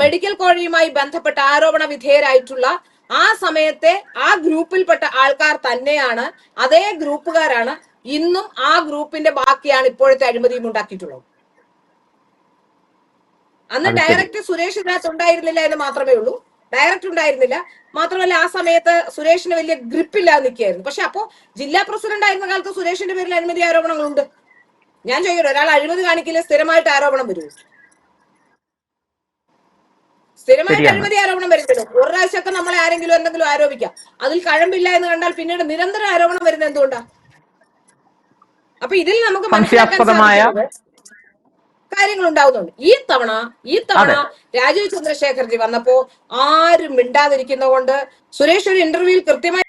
മെഡിക്കൽ കോഴയുമായി ബന്ധപ്പെട്ട ആരോപണ വിധേയരായിട്ടുള്ള ആ സമയത്തെ ആ ഗ്രൂപ്പിൽപ്പെട്ട ആൾക്കാർ തന്നെയാണ്, അതേ ഗ്രൂപ്പുകാരാണ് ഇന്നും ആ ഗ്രൂപ്പിന്റെ ബാക്കിയാണ് ഇപ്പോഴത്തെ അഴിമതിയും ഉണ്ടാക്കിയിട്ടുള്ളത്. അന്ന് ഡയറക്ടർ സുരേഷ് ഇതിനകത്ത് ഉണ്ടായിരുന്നില്ല എന്ന് മാത്രമേ ഉള്ളൂ. ഡയറക്ടർ ഉണ്ടായിരുന്നില്ല, മാത്രമല്ല ആ സമയത്ത് സുരേഷിന് വലിയ ഗ്രിപ്പില്ലാതെ നിൽക്കുകയായിരുന്നു. പക്ഷെ അപ്പോ ജില്ലാ പ്രസിഡന്റ് ആയിരുന്ന കാലത്ത് സുരേഷിന്റെ പേരിൽ അഴിമതി ആരോപണങ്ങളുണ്ട്. ഞാൻ ചോദിക്കട്ടെ, ഒരാൾ അഴിമതി കാണിക്കില്ല സ്ഥിരമായിട്ട് ആരോപണം വരുമോ? സ്ഥിരമായിട്ട് അഴിമതി ആരോപണം വരുന്നില്ല. ഒരു പ്രാവശ്യമൊക്കെ നമ്മളെ ആരെങ്കിലും എന്തെങ്കിലും ആരോപിക്കാം, അതിൽ കഴമ്പില്ല എന്ന് കണ്ടാൽ പിന്നീട് നിരന്തരം ആരോപണം വരുന്നത് എന്തുകൊണ്ടാ? അപ്പൊ ഇതിൽ നമുക്ക് മനസ്സിലാക്കാൻ സാധിക്കുന്നത് കാര്യങ്ങൾ ഉണ്ടാവുന്നുണ്ട്. ഈ തവണ രാജീവ് ചന്ദ്രശേഖർജി വന്നപ്പോ ആരും മിണ്ടാതിരിക്കുന്ന കൊണ്ട് സുരേഷ് ഒരു ഇന്റർവ്യൂവിൽ കൃത്യമായി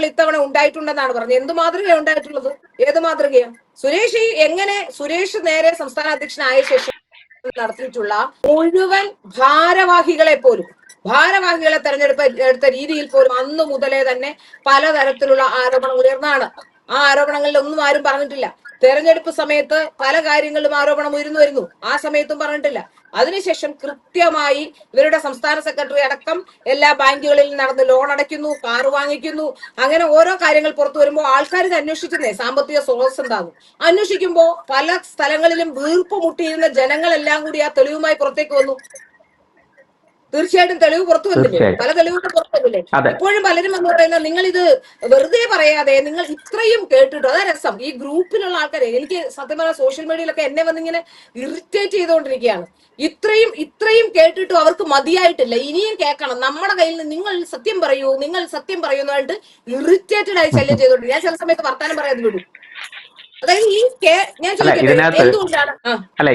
ഇത്തവണ ഉണ്ടായിട്ടുണ്ടെന്നാണ് പറഞ്ഞത്. എന്ത് മാതൃകയാണ് ഉണ്ടായിട്ടുള്ളത്? ഏത് മാതൃകയാ? സുരേഷ് നേരെ സംസ്ഥാന അധ്യക്ഷനായ ശേഷം നടത്തിയിട്ടുള്ള മുഴുവൻ ഭാരവാഹികളെ തെരഞ്ഞെടുത്ത രീതിയിൽ പോലും അന്നു മുതലേ തന്നെ പലതരത്തിലുള്ള ആരോപണങ്ങൾ ഉയർന്നാണ്. ആ ആരോപണങ്ങളിൽ ഒന്നും ആരും പറഞ്ഞിട്ടില്ല. തെരഞ്ഞെടുപ്പ് സമയത്ത് പല കാര്യങ്ങളിലും ആരോപണം ഉയർന്നു വരുന്നു, ആ സമയത്തും പറഞ്ഞിട്ടില്ല. അതിനുശേഷം കൃത്യമായി ഇവരുടെ സംസ്ഥാന സെക്രട്ടറി അടക്കം എല്ലാ ബാങ്കുകളിൽ നടന്ന് ലോൺ അടയ്ക്കുന്നു, കാറ് വാങ്ങിക്കുന്നു, അങ്ങനെ ഓരോ കാര്യങ്ങൾ പുറത്തു വരുമ്പോൾ ആൾക്കാർ ഇത് അന്വേഷിക്കുന്നേ സാമ്പത്തിക സ്രോതസ് എന്താകും. അന്വേഷിക്കുമ്പോൾ പല സ്ഥലങ്ങളിലും വീർപ്പ് മുട്ടിയിരുന്ന ജനങ്ങളെല്ലാം കൂടി ആ തെളിവുമായി പുറത്തേക്ക് വന്നു. തീർച്ചയായിട്ടും തെളിവ് പുറത്തു വന്നില്ലേ? പല തെളിവുകൾ പുറത്തു വന്നില്ലേ? ഇപ്പോഴും പലരും എന്ന് പറയുന്നത് നിങ്ങൾ ഇത് വെറുതെ പറയാതെ നിങ്ങൾ ഇത്രയും കേട്ടിട്ടോ. അതാ രസം. ഈ ഗ്രൂപ്പിലുള്ള ആൾക്കാരെ എനിക്ക് സത്യം പറഞ്ഞാൽ സോഷ്യൽ മീഡിയയിലൊക്കെ എന്നെ വന്നിങ്ങനെ ഇറിറ്റേറ്റ് ചെയ്തുകൊണ്ടിരിക്കുകയാണ്. ഇത്രയും കേട്ടിട്ടും അവർക്ക് മതിയായിട്ടില്ല, ഇനിയും കേൾക്കണം, നമ്മുടെ കയ്യിൽ നിന്ന് നിങ്ങൾ സത്യം പറയൂ എന്ന് പറഞ്ഞിട്ട് ഇറിറ്റേറ്റഡ് ആയി ശല്യം ചെയ്തോണ്ടിരിക്കും. ഞാൻ ചില സമയത്ത് വർത്താനം പറയാതെ വിടും. അതായത് ഞാൻ അല്ല ചോദിക്കട്ടെ ഇതിനകത്ത് എന്തുകൊണ്ടാണ് അല്ല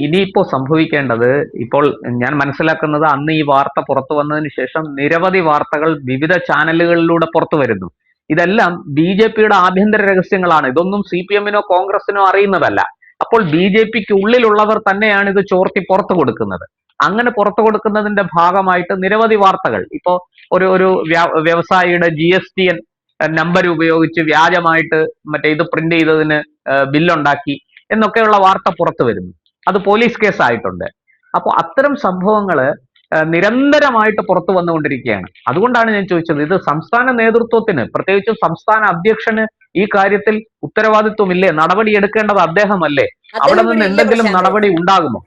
ഇനിയിപ്പോ സംഭവിക്കേണ്ടത്, ഇപ്പോൾ ഞാൻ മനസ്സിലാക്കുന്നത്, അന്ന് ഈ വാർത്ത പുറത്തു വന്നതിന് ശേഷം നിരവധി വാർത്തകൾ വിവിധ ചാനലുകളിലൂടെ പുറത്തു വരുന്നു. ഇതെല്ലാം BJPയുടെ ആഭ്യന്തര രഹസ്യങ്ങളാണ്. ഇതൊന്നും CPM-നോ കോൺഗ്രസിനോ അറിയുന്നതല്ല. അപ്പോൾ BJPക്ക് ഉള്ളിലുള്ളവർ തന്നെയാണ് ഇത് ചോർത്തി പുറത്തു കൊടുക്കുന്നത്. അങ്ങനെ പുറത്തു കൊടുക്കുന്നതിന്റെ ഭാഗമായിട്ട് നിരവധി വാർത്തകൾ, ഇപ്പോ ഒരു വ്യവസായിയുടെ GSTN നമ്പർ ഉപയോഗിച്ച് വ്യാജമായിട്ട് മറ്റേ ഇത് പ്രിന്റ് ചെയ്തതിന് ബില്ലുണ്ടാക്കി എന്നൊക്കെയുള്ള വാർത്ത പുറത്തു വരുന്നു. അത് പോലീസ് കേസായിട്ടുണ്ട്. അപ്പോൾ അത്തരം സംഭവങ്ങള് നിരന്തരമായിട്ട് പുറത്തു വന്നുകൊണ്ടിരിക്കുകയാണ്. അതുകൊണ്ടാണ് ഞാൻ ചോദിച്ചത്, ഇത് സംസ്ഥാന നേതൃത്വത്തിന്, പ്രത്യേകിച്ചും സംസ്ഥാന അധ്യക്ഷന് ഈ കാര്യത്തിൽ ഉത്തരവാദിത്വമില്ലേ? നടപടി എടുക്കേണ്ടത് അദ്ദേഹമല്ലേ? അവിടെ നിന്ന് എന്തെങ്കിലും നടപടി ഉണ്ടാകുമോ?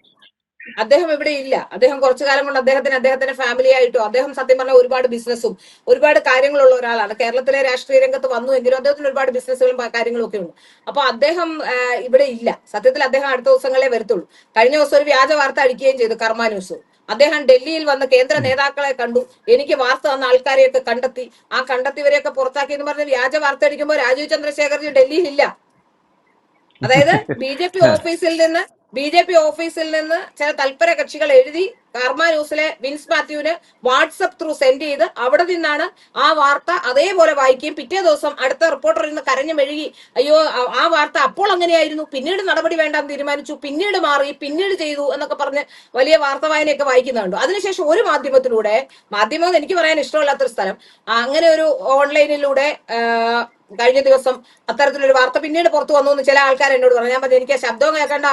അദ്ദേഹം ഇവിടെ ഇല്ല. അദ്ദേഹം കുറച്ചു കാലം കൊണ്ട് അദ്ദേഹത്തിന്റെ ഫാമിലി ആയിട്ടോ, അദ്ദേഹം സത്യം പറഞ്ഞാൽ ഒരുപാട് ബിസിനസ്സും ഒരുപാട് കാര്യങ്ങളുള്ള ഒരാളാണ്. കേരളത്തിലെ രാഷ്ട്രീയ രംഗത്ത് വന്നു എങ്കിലും അദ്ദേഹത്തിന് ഒരുപാട് ബിസിനസ്സുകളും കാര്യങ്ങളും ഒക്കെ ഉണ്ട്. അപ്പൊ അദ്ദേഹം ഇവിടെ ഇല്ല. സത്യത്തിൽ അദ്ദേഹം അടുത്ത ദിവസങ്ങളെ വരത്തുള്ളൂ. കഴിഞ്ഞ ദിവസം ഒരു വ്യാജ വാർത്ത അടിക്കുകയും ചെയ്തു കർമ്മ ന്യൂസ്. അദ്ദേഹം ഡൽഹിയിൽ വന്ന് കേന്ദ്ര നേതാക്കളെ കണ്ടു, എനിക്ക് വാർത്ത തന്ന ആൾക്കാരെയൊക്കെ കണ്ടെത്തി, ആ കണ്ടെത്തിയവരെയൊക്കെ പുറത്താക്കി എന്ന് പറഞ്ഞ് വ്യാജ വാർത്ത അടിക്കുമ്പോൾ രാജീവ് ചന്ദ്രശേഖർജി ഡൽഹിയിൽ ഇല്ല. അതായത് BJP ഓഫീസിൽ നിന്ന് ചില തൽപര കക്ഷികൾ എഴുതി കർമ്മ ന്യൂസിലെ വിൻസ് മാത്യുവിന് വാട്സപ്പ് ത്രൂ സെൻഡ് ചെയ്ത് അവിടെ നിന്നാണ് ആ വാർത്ത അതേപോലെ വായിക്കുകയും പിറ്റേ ദിവസം അടുത്ത റിപ്പോർട്ടറിൽ നിന്ന് കരഞ്ഞു മെഴുകി, അയ്യോ ആ വാർത്ത അപ്പോൾ അങ്ങനെയായിരുന്നു, പിന്നീട് നടപടി വേണ്ടാന്ന് തീരുമാനിച്ചു, പിന്നീട് മാറി, പിന്നീട് ചെയ്തു എന്നൊക്കെ പറഞ്ഞ് വലിയ വാർത്ത വായനയൊക്കെ വായിക്കുന്നുണ്ട്. അതിനുശേഷം ഒരു മാധ്യമം എനിക്ക് പറയാൻ ഇഷ്ടമില്ലാത്തൊരു സ്ഥലം, അങ്ങനെ ഒരു ഓൺലൈനിലൂടെ കഴിഞ്ഞ ദിവസം അത്തരത്തിലൊരു വാർത്ത പിന്നീട് പുറത്തു വന്നു എന്ന് ചില ആൾക്കാർ എന്നോട് പറഞ്ഞു. ഞാൻ പറഞ്ഞു എനിക്ക് ശബ്ദവും കേൾക്കേണ്ട,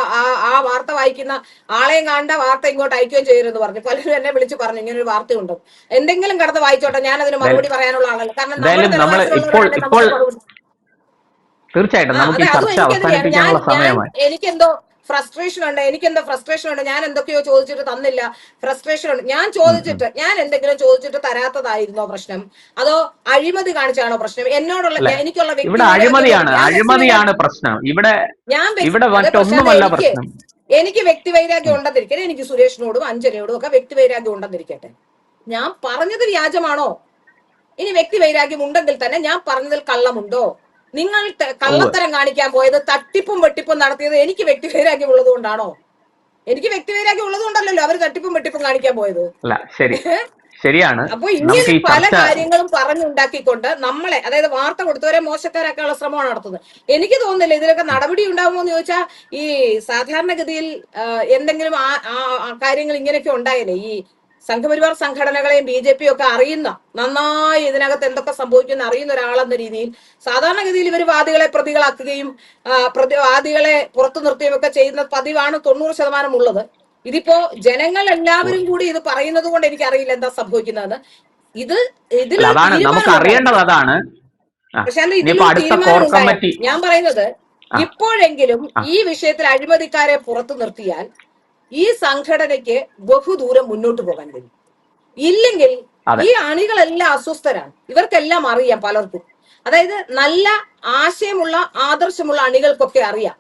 ആ വാർത്ത വായിക്കുന്ന ആളെയും കാണേണ്ട, വാർത്ത ഇങ്ങോട്ട് അയക്കുകയും ചെയ്യരുതെന്ന് പറഞ്ഞു. പലരും എന്നെ വിളിച്ച് പറഞ്ഞു ഇങ്ങനെ ഒരു വാർത്തയുണ്ട്, എന്തെങ്കിലും കടന്ന് വായിച്ചോട്ടെ, ഞാൻ അതിന് മറുപടി പറയാനുള്ള ആളല്ല. കാരണം എനിക്കെന്തോ ഫ്രസ്ട്രേഷൻ ഉണ്ട്, ഞാൻ എന്തൊക്കെയോ ചോദിച്ചിട്ട് തന്നില്ല, ഫ്രസ്ട്രേഷൻ ഉണ്ട്. ഞാൻ എന്തെങ്കിലും ചോദിച്ചിട്ട് തരാത്തതായിരുന്നോ പ്രശ്നം, അതോ അഴിമതി കാണിച്ചാണോ പ്രശ്നം? എന്നോടുള്ള എനിക്കുള്ള അഴിമതിയാണ് പ്രശ്നം. എനിക്ക് വ്യക്തിവൈരാഗ്യം ഉണ്ടെന്നിരിക്കട്ടെ, എനിക്ക് സുരേഷിനോടും അഞ്ജനയോടും ഒക്കെ വ്യക്തിവൈരാഗ്യം ഉണ്ടെന്നിരിക്കട്ടെ, ഞാൻ പറഞ്ഞത് വ്യാജമാണോ? ഇനി വ്യക്തിവൈരാഗ്യം ഉണ്ടെങ്കിൽ തന്നെ ഞാൻ പറഞ്ഞതിൽ കള്ളമുണ്ടോ? നിങ്ങൾ കള്ളത്തരം കാണിക്കാൻ പോയത്, തട്ടിപ്പും വെട്ടിപ്പും നടത്തിയത് എനിക്ക് വ്യക്തിവൈരാഗ്യം ഉള്ളത് കൊണ്ടാണോ? എനിക്ക് വ്യക്തിവൈരാഗ്യം ഉള്ളത് കൊണ്ടല്ലോ അവർ തട്ടിപ്പും വെട്ടിപ്പും കാണിക്കാൻ പോയത്. ശരിയാണ്. അപ്പൊ ഇങ്ങനെ പല കാര്യങ്ങളും പറഞ്ഞുണ്ടാക്കിക്കൊണ്ട് നമ്മളെ, അതായത് വാർത്ത കൊടുത്തവരെ മോശക്കാരാക്കാനുള്ള ശ്രമമാണ് നടത്തുന്നത്. എനിക്ക് തോന്നുന്നില്ല ഇതിലൊക്കെ നടപടി ഉണ്ടാകുമോ എന്ന് ചോദിച്ചാൽ, ഈ സാധാരണഗതിയിൽ എന്തെങ്കിലും കാര്യങ്ങൾ ഇങ്ങനെയൊക്കെ ഉണ്ടായാലേ, ഈ സംഘപരിവാർ സംഘടനകളെയും BJP ഒക്കെ അറിയുന്ന, നന്നായി ഇതിനകത്ത് എന്തൊക്കെ സംഭവിക്കുന്ന അറിയുന്ന ഒരാളെന്ന രീതിയിൽ സാധാരണഗതിയിൽ ഇവർ വാദികളെ പ്രതികളാക്കുകയും വാദികളെ പുറത്തു നിർത്തുകയും ഒക്കെ ചെയ്യുന്ന പതിവാണ് 90% ഉള്ളത്. ഇതിപ്പോ ജനങ്ങൾ എല്ലാവരും കൂടി ഇത് പറയുന്നത് കൊണ്ട് എനിക്കറിയില്ല എന്താ സംഭവിക്കുന്നതെന്ന്. നമുക്ക് അറിയേണ്ടത് അതാണ്. പ്രശാന്ത്, ഇതിലൊരു തീരുമാനം ഉണ്ടായി. ഞാൻ പറയുന്നത് ഇപ്പോഴെങ്കിലും ഈ വിഷയത്തിൽ അഴിമതിക്കാരെ പുറത്തു നിർത്തിയാൽ ഈ സംഘടനയ്ക്ക് ബഹുദൂരം മുന്നോട്ട് പോകാൻ കഴിയും. ഇല്ലെങ്കിൽ ഈ അണികളെല്ലാം അസ്വസ്ഥരാണ്. ഇവർക്കെല്ലാം അറിയാം, പലർക്കും. അതായത് നല്ല ആശയമുള്ള ആദർശമുള്ള അണികൾക്കൊക്കെ അറിയാം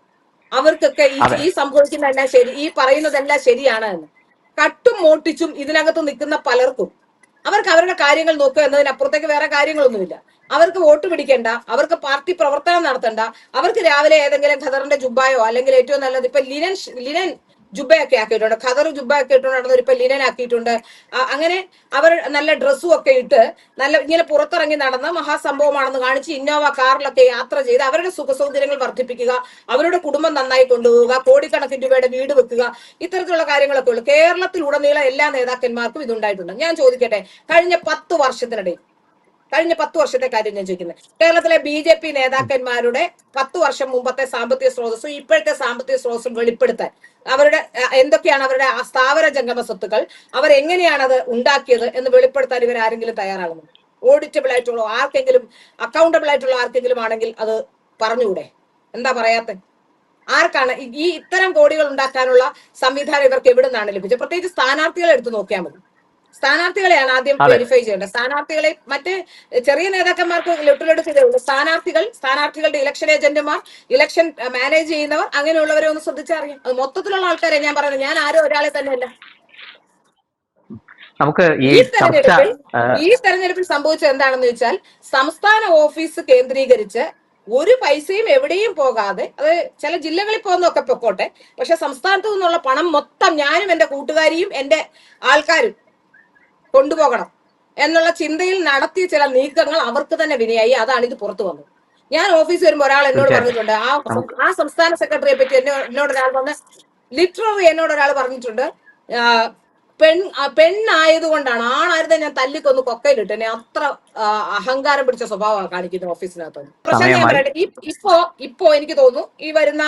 അവർക്കൊക്കെ ഈ സംഭവിക്കുന്നതെല്ലാം ശരി, ഈ പറയുന്നതെല്ലാം ശരിയാണ് എന്ന്. കട്ടും മോട്ടിച്ചും ഇതിനകത്ത് നിൽക്കുന്ന പലർക്കും അവർക്ക് അവരുടെ കാര്യങ്ങൾ നോക്കുക എന്നതിനപ്പുറത്തേക്ക് വേറെ കാര്യങ്ങളൊന്നുമില്ല. അവർക്ക് വോട്ട് പിടിക്കേണ്ട, അവർക്ക് പാർട്ടി പ്രവർത്തനം നടത്തണ്ട, അവർക്ക് രാവിലെ ഏതെങ്കിലും ഖദറിന്റെ ജുബായോ അല്ലെങ്കിൽ ഏറ്റവും നല്ലത് ഇപ്പൊ ലിനൻ ജുബയൊക്കെ ആക്കിയിട്ടുണ്ട്, ഖദർ ജുബയൊക്കെ ഇട്ടുകൊണ്ട് നടന്നവർ ഇപ്പൊ ലിനൻ ആക്കിയിട്ടുണ്ട്. അങ്ങനെ അവർ നല്ല ഡ്രസ്സും ഒക്കെ ഇട്ട് നല്ല ഇങ്ങനെ പുറത്തിറങ്ങി നടന്ന മഹാസംഭവമാണെന്ന് കാണിച്ച് ഇന്നോവ കാറിലൊക്കെ യാത്ര ചെയ്ത് അവരുടെ സുഖസൗകര്യങ്ങൾ വർദ്ധിപ്പിക്കുക, അവരുടെ കുടുംബം നന്നായി കൊണ്ടുപോവുക, കോടിക്കണക്കിന് രൂപയുടെ വീട് വെക്കുക, ഇത്തരത്തിലുള്ള കാര്യങ്ങളൊക്കെ ഉള്ളു. കേരളത്തിലുടനീളം എല്ലാ നേതാക്കന്മാർക്കും ഇതുണ്ടായിട്ടുണ്ട്. ഞാൻ ചോദിക്കട്ടെ, കഴിഞ്ഞ 10 വർഷത്തെ കാര്യം ഞാൻ ചോദിക്കുന്നത്, കേരളത്തിലെ BJP നേതാക്കന്മാരുടെ 10 വർഷം മുമ്പത്തെ സാമ്പത്തിക സ്രോതസ്സും ഇപ്പോഴത്തെ സാമ്പത്തിക സ്രോതസ്സും വെളിപ്പെടുത്താൻ, അവരുടെ എന്തൊക്കെയാണ് അവരുടെ സ്ഥാവര ജംഗമ സ്വത്തുക്കൾ, അവരെങ്ങനെയാണ് അത് ഉണ്ടാക്കിയത് എന്ന് വെളിപ്പെടുത്താൻ ഇവർ ആരെങ്കിലും തയ്യാറാകുന്നു? ഓഡിറ്റബിൾ ആയിട്ടുള്ള ആർക്കെങ്കിലും, അക്കൗണ്ടബിൾ ആയിട്ടുള്ള ആർക്കെങ്കിലും ആണെങ്കിൽ അത് പറഞ്ഞുകൂടെ? എന്താ പറയാത്ത? ആർക്കാണ് ഈ ഇത്തരം കോടികൾ ഉണ്ടാക്കാനുള്ള സംവിധാനം ഇവർക്ക് എവിടെ നിന്നാണ് ലഭിച്ചത്? പ്രത്യേകിച്ച് സ്ഥാനാർത്ഥികളെ എടുത്ത് നോക്കിയാൽ മതി. സ്ഥാനാർത്ഥികളെയാണ് ആദ്യം വെരിഫൈ ചെയ്യേണ്ടത്. സ്ഥാനാർത്ഥികളെ മറ്റ് ചെറിയ നേതാക്കന്മാർക്ക് ലെട്ടിലെടുത്തതേ ഉള്ളൂ. സ്ഥാനാർത്ഥികളുടെ ഇലക്ഷൻ ഏജന്റുമാർ, ഇലക്ഷൻ മാനേജ് ചെയ്യുന്നവർ, അങ്ങനെയുള്ളവരെ ഒന്ന് ശ്രദ്ധിച്ചറിയാം. അത് മൊത്തത്തിലുള്ള ആൾക്കാരെ ഞാൻ പറയുന്നത്, ഞാൻ ആരോ ഒരാളെ തന്നെയല്ല. നമുക്ക് ഈ തെരഞ്ഞെടുപ്പിൽ സംഭവിച്ചത് എന്താണെന്ന് വെച്ചാൽ, സംസ്ഥാന ഓഫീസ് കേന്ദ്രീകരിച്ച് ഒരു പൈസയും എവിടെയും പോകാതെ, അത് ചില ജില്ലകളിൽ പോകുന്നതൊക്കെ പൊക്കോട്ടെ, പക്ഷെ സംസ്ഥാനത്തു നിന്നുള്ള പണം മൊത്തം ഞാനും എന്റെ കൂട്ടുകാരിയും എന്റെ ആൾക്കാരും കൊണ്ടുപോകണം എന്നുള്ള ചിന്തയിൽ നടത്തിയ ചില നീക്കങ്ങൾ അവർക്ക് തന്നെ വിനയായി. അതാണ് ഇത് പുറത്തു വന്നത്. ഞാൻ ഓഫീസിൽ വരുമ്പോൾ ഒരാൾ എന്നോട് പറഞ്ഞിട്ടുണ്ട്, ആ സംസ്ഥാന സെക്രട്ടറിയെ പറ്റി എന്നോട് ഒരാൾ വന്ന് ലിറ്റററി എന്നോട് ഒരാൾ പറഞ്ഞിട്ടുണ്ട്, പെണ്ണായതുകൊണ്ടാണ്, ആണായിരുന്നെ ഞാൻ തല്ലിക്കൊന്ന് കൊക്കയിലിട്ട്, എന്നെ അത്ര അഹങ്കാരം പിടിച്ച സ്വഭാവമാണ് കാണിക്കുന്നത് ഓഫീസിനകത്ത്. പക്ഷേ ഞാൻ പറയട്ടെ, ഇപ്പോ എനിക്ക് തോന്നുന്നു ഈ വരുന്ന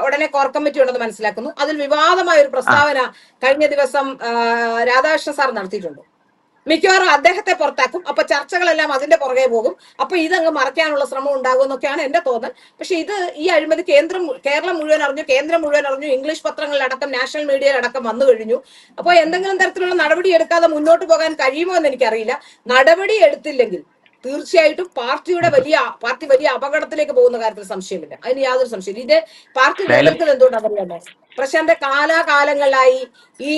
ഉടനെ കോർ കമ്മിറ്റി ഉണ്ടെന്ന് മനസ്സിലാക്കുന്നു. അതിൽ വിവാദമായ ഒരു പ്രസ്താവന കഴിഞ്ഞ ദിവസം രാധാകൃഷ്ണ സാർ നടത്തിയിട്ടുണ്ട്. മിക്കവാറും അദ്ദേഹത്തെ പുറത്താക്കും, അപ്പൊ ചർച്ചകളെല്ലാം അതിന്റെ പുറകെ പോകും, അപ്പൊ ഇതങ്ങ് മറയ്ക്കാനുള്ള ശ്രമം ഉണ്ടാകും എന്നൊക്കെയാണ് എന്റെ തോന്നൽ. പക്ഷെ ഇത് ഈ അഴിമതി കേരളം മുഴുവൻ അറിഞ്ഞു, കേന്ദ്രം മുഴുവൻ അറിഞ്ഞു, ഇംഗ്ലീഷ് പത്രങ്ങളിലടക്കം നാഷണൽ മീഡിയയിലടക്കം വന്നു കഴിഞ്ഞു. അപ്പോൾ എന്തെങ്കിലും തരത്തിലുള്ള നടപടി എടുക്കാതെ മുന്നോട്ട് പോകാൻ കഴിയുമോ എന്ന് എനിക്കറിയില്ല. നടപടി എടുത്തില്ലെങ്കിൽ തീർച്ചയായിട്ടും പാർട്ടി വലിയ അപകടത്തിലേക്ക് പോകുന്ന കാര്യത്തിൽ സംശയമില്ല, അതിന് യാതൊരു സംശയമില്ല. ഇതിന്റെ പാർട്ടി നിലനിൽക്കുന്നത് എന്തുകൊണ്ടാണ് അറിയാമോ? പ്രശാന്ത്, കാലാകാലങ്ങളായി ഈ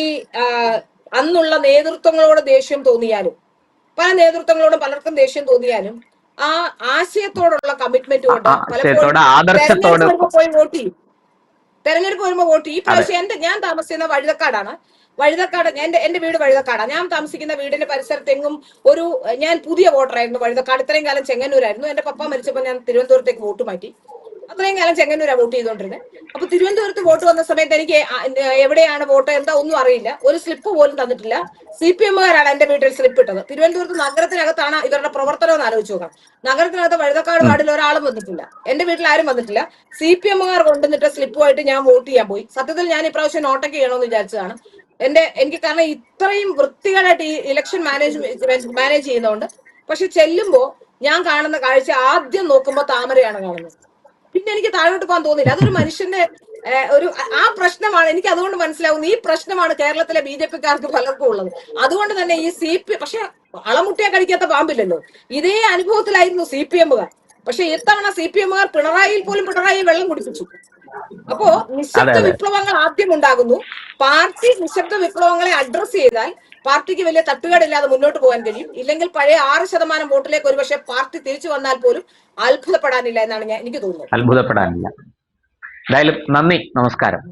അന്നുള്ള നേതൃത്വങ്ങളോട് ദേഷ്യം തോന്നിയാലും, പല നേതൃത്വങ്ങളോടും പലർക്കും ദേഷ്യം തോന്നിയാലും, ആ ആശയത്തോടുള്ള കമ്മിറ്റ്മെന്റ് കൊണ്ട് പലപ്പോഴും തെരഞ്ഞെടുപ്പ് വരുമ്പോൾ വോട്ട് ഈ പ്രാവശ്യം ഞാൻ താമസിക്കുന്ന വഴുതക്കാടാണ്. എന്റെ വീട് വഴുതക്കാടാണ്. ഞാൻ താമസിക്കുന്ന വീടിന്റെ പരിസരത്തെങ്ങും ഞാൻ പുതിയ വോട്ടറായിരുന്നു വഴുതക്കാട്. ഇത്രയും കാലം ചെങ്ങന്നൂരായിരുന്നു. എന്റെ പപ്പ മരിച്ചപ്പോൾ ഞാൻ തിരുവനന്തപുരത്തേക്ക് വോട്ട് മാറ്റി. അത്രയും കാലം ചെങ്ങന്നൂരാണ് വോട്ട് ചെയ്തുകൊണ്ടിരുന്നത്. അപ്പൊ തിരുവനന്തപുരത്ത് വോട്ട് വന്ന സമയത്ത് എനിക്ക് എവിടെയാണ് വോട്ട് എന്താ ഒന്നും അറിയില്ല. ഒരു സ്ലിപ്പ് പോലും തന്നിട്ടില്ല. CPM-കാരാണ് എന്റെ വീട്ടിൽ സ്ലിപ്പ് ഇട്ടത്. തിരുവനന്തപുരത്ത് നഗരത്തിനകത്താണ് ഇവരുടെ പ്രവർത്തനം എന്ന് ആലോചിച്ച് നോക്കാം. നഗരത്തിനകത്ത് വഴുതക്കാട് വാർഡിൽ ഒരാളും വന്നിട്ടില്ല, എന്റെ വീട്ടിൽ ആരും വന്നിട്ടില്ല. CPM-കാർ കൊണ്ടുവന്നിട്ട് സ്ലിപ്പുമായിട്ട് ഞാൻ വോട്ട് ചെയ്യാൻ പോയി. സത്യത്തിൽ ഞാൻ ഇപ്രാവശ്യം നോട്ടൊക്കെ ചെയ്യണമെന്ന് വിചാരിച്ചതാണ്. എനിക്ക് കാരണം ഇത്രയും വൃത്തികേടായിട്ട് ഈ ഇലക്ഷൻ മാനേജ് ചെയ്യുന്നതുകൊണ്ട്. പക്ഷെ ചെല്ലുമ്പോ ഞാൻ കാണുന്ന കാഴ്ച, ആദ്യം നോക്കുമ്പോ താമരയാണ് കാണുന്നത്. പിന്നെ എനിക്ക് താഴോട്ട് പോകാൻ തോന്നില്ല. അതൊരു മനുഷ്യന്റെ ആ പ്രശ്നമാണ്. എനിക്ക് അതുകൊണ്ട് മനസ്സിലാവുന്നു, ഈ പ്രശ്നമാണ് കേരളത്തിലെ BJP-ക്കാർക്ക് പലർക്കും ഉള്ളത്. അതുകൊണ്ട് തന്നെ ഈ പക്ഷെ അളമുട്ടിയാ കഴിക്കാത്ത പാമ്പില്ലല്ലോ. ഇതേ അനുഭവത്തിലായിരുന്നു CPM-കാർ. പക്ഷെ ഇത്തവണ CPM-കാർ പിണറായി വെള്ളം കുടിപ്പിച്ചു. അപ്പോ നിശബ്ദ വിപ്ലവങ്ങൾ ആദ്യം ഉണ്ടാകുന്നു. പാർട്ടി നിശബ്ദ വിപ്ലവങ്ങളെ അഡ്രസ് ചെയ്താൽ പാർട്ടിക്ക് വലിയ തട്ടുകേടില്ലാതെ മുന്നോട്ട് പോകാൻ കഴിയും. ഇല്ലെങ്കിൽ പഴയ 6% വോട്ടിലേക്ക് ഒരുപക്ഷെ പാർട്ടി തിരിച്ചു വന്നാൽ പോലും അത്ഭുതപ്പെടാനില്ല എന്നാണ് എനിക്ക് തോന്നുന്നത്. അത്ഭുതപ്പെടാനില്ല. എന്തായാലും നന്ദി, നമസ്കാരം.